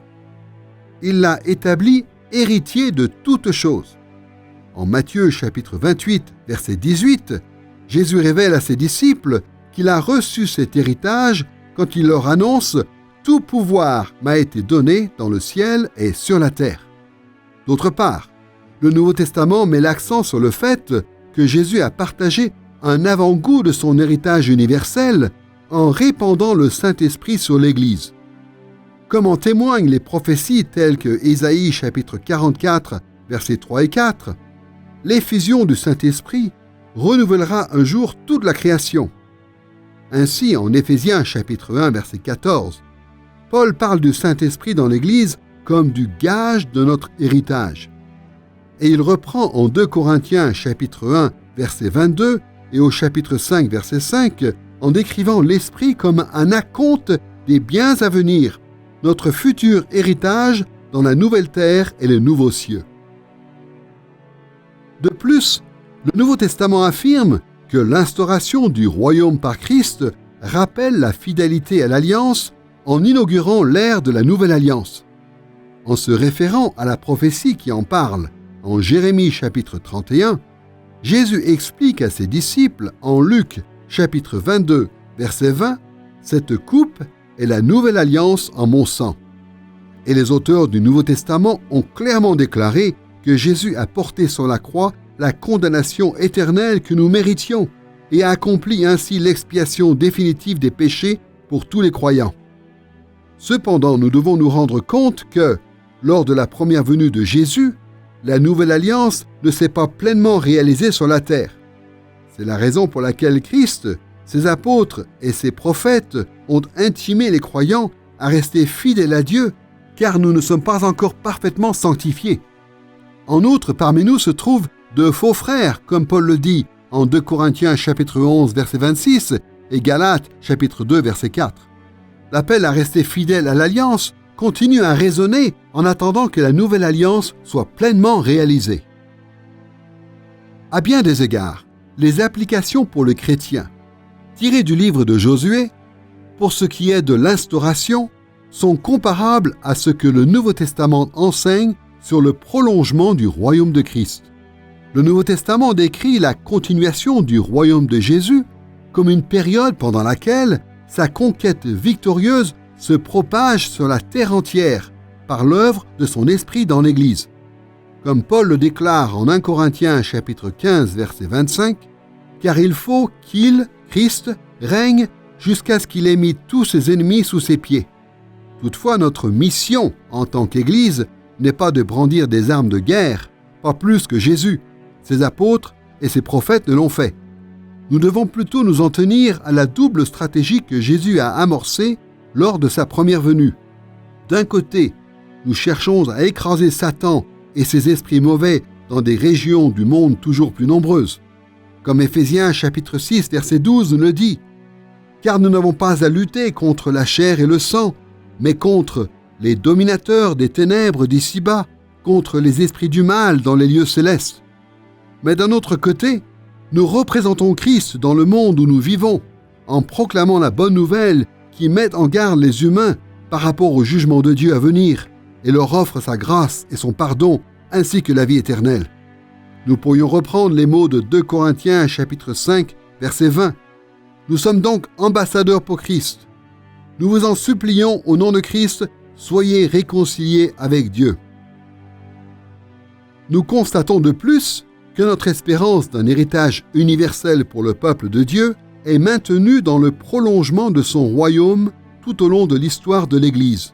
Il l'a établi héritier de toutes choses. En Matthieu chapitre 28 verset 18, Jésus révèle à ses disciples qu'il a reçu cet héritage quand il leur annonce « Tout pouvoir m'a été donné dans le ciel et sur la terre ». D'autre part, le Nouveau Testament met l'accent sur le fait que Jésus a partagé un avant-goût de son héritage universel en répandant le Saint-Esprit sur l'Église. Comme en témoignent les prophéties telles que Ésaïe chapitre 44 versets 3 et 4, l'effusion du Saint-Esprit renouvellera un jour toute la création. Ainsi, en Éphésiens chapitre 1 verset 14, Paul parle du Saint-Esprit dans l'Église comme du gage de notre héritage. Et il reprend en 2 Corinthiens chapitre 1 verset 22 et au chapitre 5 verset 5 en décrivant l'Esprit comme un acompte des biens à venir, notre futur héritage dans la nouvelle terre et les nouveaux cieux. De plus, le Nouveau Testament affirme que l'instauration du royaume par Christ rappelle la fidélité à l'alliance en inaugurant l'ère de la nouvelle alliance. En se référant à la prophétie qui en parle, en Jérémie chapitre 31, Jésus explique à ses disciples en Luc chapitre 22 verset 20 « Cette coupe est la nouvelle alliance en mon sang ». Et les auteurs du Nouveau Testament ont clairement déclaré que Jésus a porté sur la croix la condamnation éternelle que nous méritions et a accompli ainsi l'expiation définitive des péchés pour tous les croyants. Cependant, nous devons nous rendre compte que, lors de la première venue de Jésus, la nouvelle alliance ne s'est pas pleinement réalisée sur la terre. C'est la raison pour laquelle Christ, ses apôtres et ses prophètes ont intimé les croyants à rester fidèles à Dieu, car nous ne sommes pas encore parfaitement sanctifiés. En outre, parmi nous se trouvent de faux frères, comme Paul le dit en 2 Corinthiens chapitre 11 verset 26 et Galates chapitre 2 verset 4. L'appel à rester fidèle à l'alliance continue à résonner en attendant que la nouvelle alliance soit pleinement réalisée. À bien des égards, les applications pour le chrétien, tirées du livre de Josué, pour ce qui est de l'instauration, sont comparables à ce que le Nouveau Testament enseigne sur le prolongement du royaume de Christ. Le Nouveau Testament décrit la continuation du royaume de Jésus comme une période pendant laquelle sa conquête victorieuse se propage sur la terre entière par l'œuvre de son Esprit dans l'Église. Comme Paul le déclare en 1 Corinthiens chapitre 15 verset 25, « Car il faut qu'il, Christ, règne jusqu'à ce qu'il ait mis tous ses ennemis sous ses pieds. » Toutefois, notre mission en tant qu'Église n'est pas de brandir des armes de guerre, pas plus que Jésus, ses apôtres et ses prophètes ne l'ont fait. Nous devons plutôt nous en tenir à la double stratégie que Jésus a amorcée lors de sa première venue. D'un côté, nous cherchons à écraser Satan et ses esprits mauvais dans des régions du monde toujours plus nombreuses. Comme Éphésiens chapitre 6 verset 12 nous le dit, « Car nous n'avons pas à lutter contre la chair et le sang, mais contre les dominateurs des ténèbres d'ici-bas, contre les esprits du mal dans les lieux célestes. » Mais d'un autre côté, nous représentons Christ dans le monde où nous vivons, en proclamant la bonne nouvelle qui met en garde les humains par rapport au jugement de Dieu à venir et leur offre sa grâce et son pardon ainsi que la vie éternelle. Nous pourrions reprendre les mots de 2 Corinthiens chapitre 5 verset 20. Nous sommes donc ambassadeurs pour Christ. Nous vous en supplions au nom de Christ, soyez réconciliés avec Dieu. Nous constatons de plus que notre espérance d'un héritage universel pour le peuple de Dieu est maintenu dans le prolongement de son royaume tout au long de l'histoire de l'Église.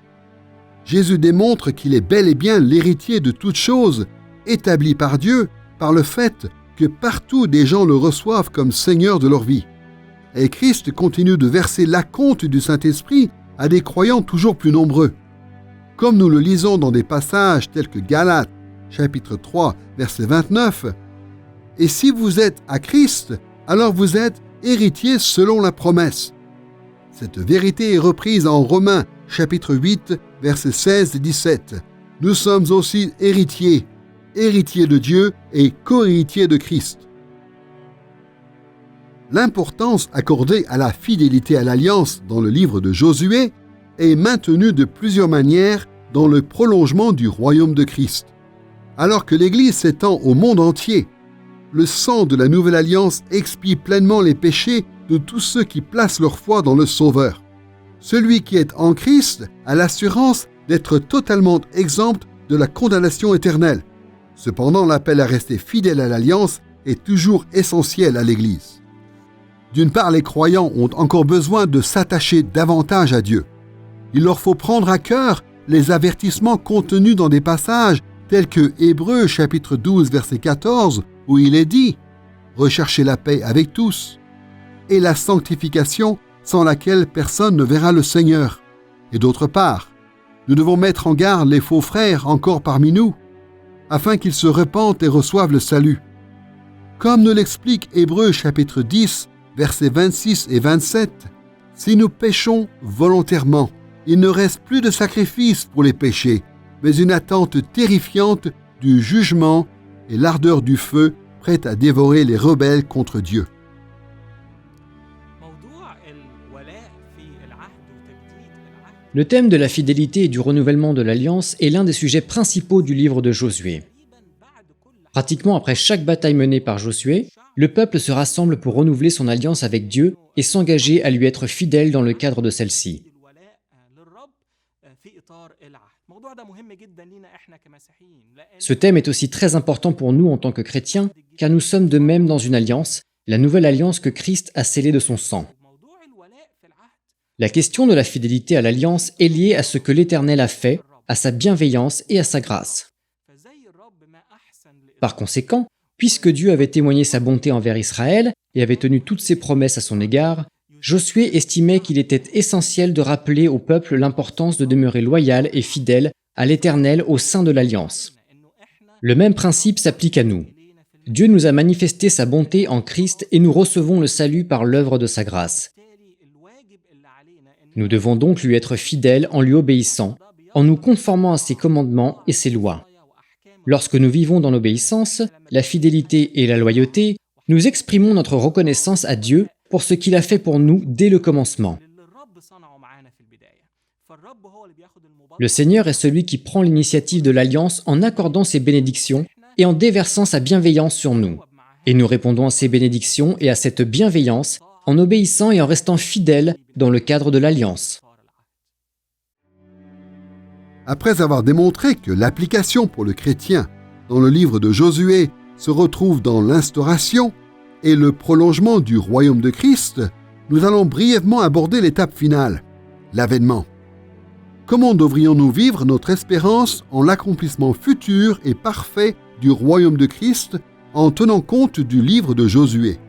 Jésus démontre qu'il est bel et bien l'héritier de toutes choses, établi par Dieu par le fait que partout des gens le reçoivent comme Seigneur de leur vie. Et Christ continue de verser l'acompte du Saint-Esprit à des croyants toujours plus nombreux. Comme nous le lisons dans des passages tels que Galates, chapitre 3, verset 29, « Et si vous êtes à Christ, alors vous êtes héritiers selon la promesse. » Cette vérité est reprise en Romains, chapitre 8, versets 16 et 17. « Nous sommes aussi héritiers de Dieu et co-héritiers de Christ. » L'importance accordée à la fidélité à l'alliance dans le livre de Josué est maintenue de plusieurs manières dans le prolongement du royaume de Christ. Alors que l'Église s'étend au monde entier, le sang de la nouvelle alliance expie pleinement les péchés de tous ceux qui placent leur foi dans le Sauveur. Celui qui est en Christ a l'assurance d'être totalement exempt de la condamnation éternelle. Cependant, l'appel à rester fidèle à l'alliance est toujours essentiel à l'Église. D'une part, les croyants ont encore besoin de s'attacher davantage à Dieu. Il leur faut prendre à cœur les avertissements contenus dans des passages tels que Hébreux chapitre 12 verset 14 où il est dit « Recherchez la paix avec tous » et la sanctification sans laquelle personne ne verra le Seigneur. Et d'autre part, nous devons mettre en garde les faux frères encore parmi nous afin qu'ils se repentent et reçoivent le salut. Comme nous l'explique Hébreux chapitre 10 versets 26 et 27, « Si nous péchons volontairement, il ne reste plus de sacrifice pour les péchés, mais une attente terrifiante du jugement et l'ardeur du feu prête à dévorer les rebelles contre Dieu. » Le thème de la fidélité et du renouvellement de l'Alliance est l'un des sujets principaux du livre de Josué. Pratiquement après chaque bataille menée par Josué, le peuple se rassemble pour renouveler son alliance avec Dieu et s'engager à lui être fidèle dans le cadre de celle-ci. Ce thème est aussi très important pour nous en tant que chrétiens, car nous sommes de même dans une alliance, la nouvelle alliance que Christ a scellée de son sang. La question de la fidélité à l'alliance est liée à ce que l'Éternel a fait, à sa bienveillance et à sa grâce. Par conséquent, puisque Dieu avait témoigné sa bonté envers Israël et avait tenu toutes ses promesses à son égard, Josué estimait qu'il était essentiel de rappeler au peuple l'importance de demeurer loyal et fidèle à l'Éternel au sein de l'Alliance. Le même principe s'applique à nous. Dieu nous a manifesté sa bonté en Christ et nous recevons le salut par l'œuvre de sa grâce. Nous devons donc lui être fidèles en lui obéissant, en nous conformant à ses commandements et ses lois. Lorsque nous vivons dans l'obéissance, la fidélité et la loyauté, nous exprimons notre reconnaissance à Dieu pour ce qu'il a fait pour nous dès le commencement. Le Seigneur est celui qui prend l'initiative de l'Alliance en accordant ses bénédictions et en déversant sa bienveillance sur nous. Et nous répondons à ces bénédictions et à cette bienveillance en obéissant et en restant fidèles dans le cadre de l'Alliance. Après avoir démontré que l'application pour le chrétien dans le livre de Josué se retrouve dans l'instauration et le prolongement du royaume de Christ, nous allons brièvement aborder l'étape finale, l'avènement. Comment devrions-nous vivre notre espérance en l'accomplissement futur et parfait du royaume de Christ en tenant compte du livre de Josué?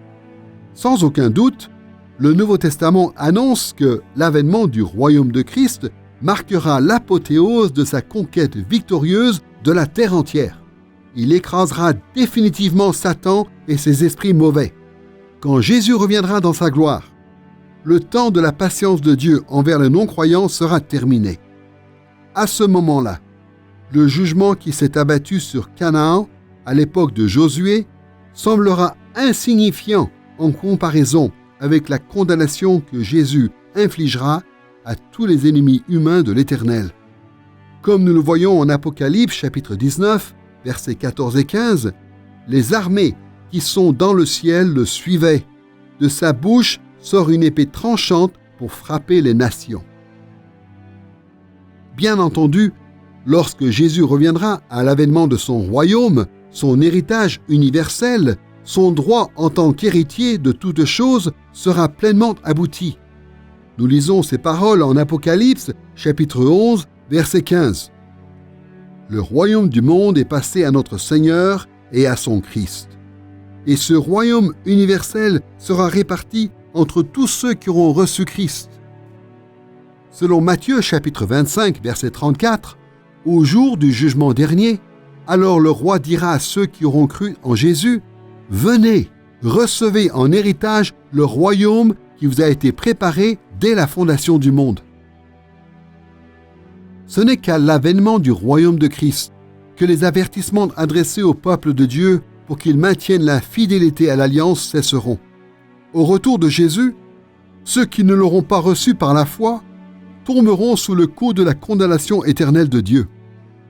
Sans aucun doute, le Nouveau Testament annonce que l'avènement du royaume de Christ marquera l'apothéose de sa conquête victorieuse de la terre entière. Il écrasera définitivement Satan et ses esprits mauvais. Quand Jésus reviendra dans sa gloire, le temps de la patience de Dieu envers les non-croyants sera terminé. À ce moment-là, le jugement qui s'est abattu sur Canaan à l'époque de Josué semblera insignifiant en comparaison avec la condamnation que Jésus infligera à tous les ennemis humains de l'Éternel. Comme nous le voyons en Apocalypse chapitre 19, versets 14 et 15, les armées qui sont dans le ciel le suivaient. De sa bouche sort une épée tranchante pour frapper les nations. Bien entendu, lorsque Jésus reviendra à l'avènement de son royaume, son héritage universel, son droit en tant qu'héritier de toutes choses sera pleinement abouti. Nous lisons ces paroles en Apocalypse, chapitre 11, verset 15. Le royaume du monde est passé à notre Seigneur et à son Christ. Et ce royaume universel sera réparti entre tous ceux qui auront reçu Christ. Selon Matthieu chapitre 25, verset 34, « Au jour du jugement dernier, alors le roi dira à ceux qui auront cru en Jésus, « Venez, recevez en héritage le royaume qui vous a été préparé dès la fondation du monde. » Ce n'est qu'à l'avènement du royaume de Christ que les avertissements adressés au peuple de Dieu pour qu'ils maintiennent la fidélité à l'alliance cesseront. Au retour de Jésus, ceux qui ne l'auront pas reçu par la foi tomberont sous le coup de la condamnation éternelle de Dieu.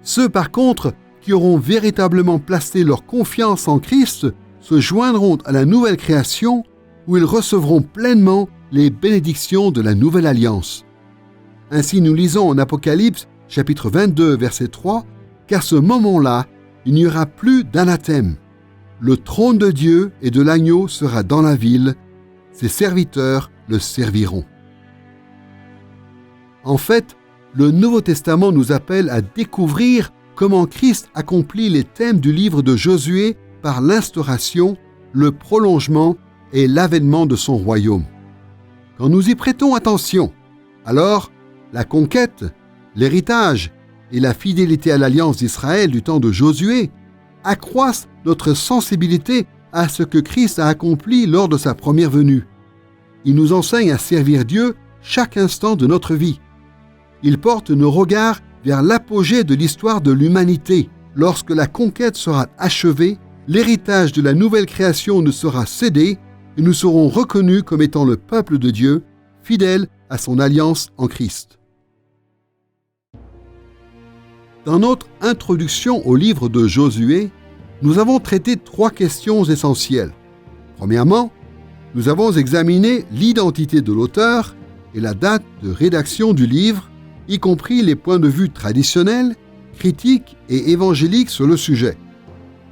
Ceux par contre qui auront véritablement placé leur confiance en Christ se joindront à la nouvelle création où ils recevront pleinement les bénédictions de la nouvelle alliance. Ainsi nous lisons en Apocalypse chapitre 22 verset 3 qu'à ce moment-là, il n'y aura plus d'anathème. Le trône de Dieu et de l'agneau sera dans la ville, ses serviteurs le serviront. En fait, le Nouveau Testament nous appelle à découvrir comment Christ accomplit les thèmes du livre de Josué par l'instauration, le prolongement et l'avènement de son royaume. Quand nous y prêtons attention, alors la conquête, l'héritage et la fidélité à l'alliance d'Israël du temps de Josué accroissent notre sensibilité à ce que Christ a accompli lors de sa première venue. Il nous enseigne à servir Dieu chaque instant de notre vie. Il porte nos regards vers l'apogée de l'histoire de l'humanité. Lorsque la conquête sera achevée, l'héritage de la nouvelle création nous sera cédé et nous serons reconnus comme étant le peuple de Dieu, fidèle à son alliance en Christ. Dans notre introduction au livre de Josué, nous avons traité 3 questions essentielles. Premièrement, nous avons examiné l'identité de l'auteur et la date de rédaction du livre, y compris les points de vue traditionnels, critiques et évangéliques sur le sujet.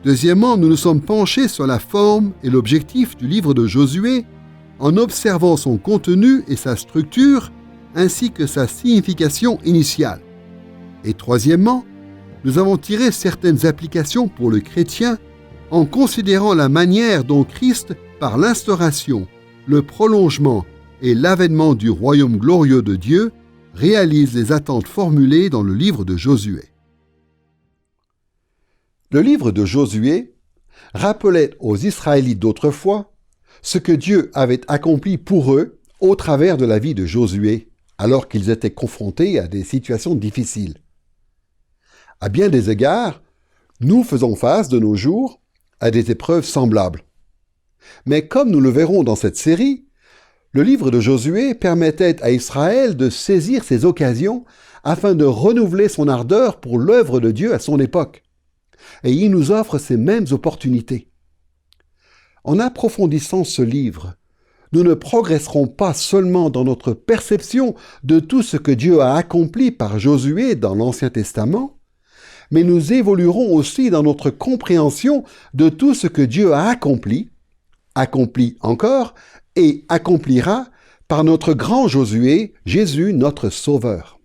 Deuxièmement, nous nous sommes penchés sur la forme et l'objectif du livre de Josué en observant son contenu et sa structure, ainsi que sa signification initiale. Et troisièmement, nous avons tiré certaines applications pour le chrétien en considérant la manière dont Christ, par l'instauration, le prolongement et l'avènement du royaume glorieux de Dieu, réalise les attentes formulées dans le livre de Josué. Le livre de Josué rappelait aux Israélites d'autrefois ce que Dieu avait accompli pour eux au travers de la vie de Josué, alors qu'ils étaient confrontés à des situations difficiles. À bien des égards, nous faisons face de nos jours à des épreuves semblables. Mais comme nous le verrons dans cette série, le livre de Josué permettait à Israël de saisir ces occasions afin de renouveler son ardeur pour l'œuvre de Dieu à son époque. Et il nous offre ces mêmes opportunités. En approfondissant ce livre, nous ne progresserons pas seulement dans notre perception de tout ce que Dieu a accompli par Josué dans l'Ancien Testament, mais nous évoluerons aussi dans notre compréhension de tout ce que Dieu a accompli encore et accomplira par notre grand Josué, Jésus notre Sauveur.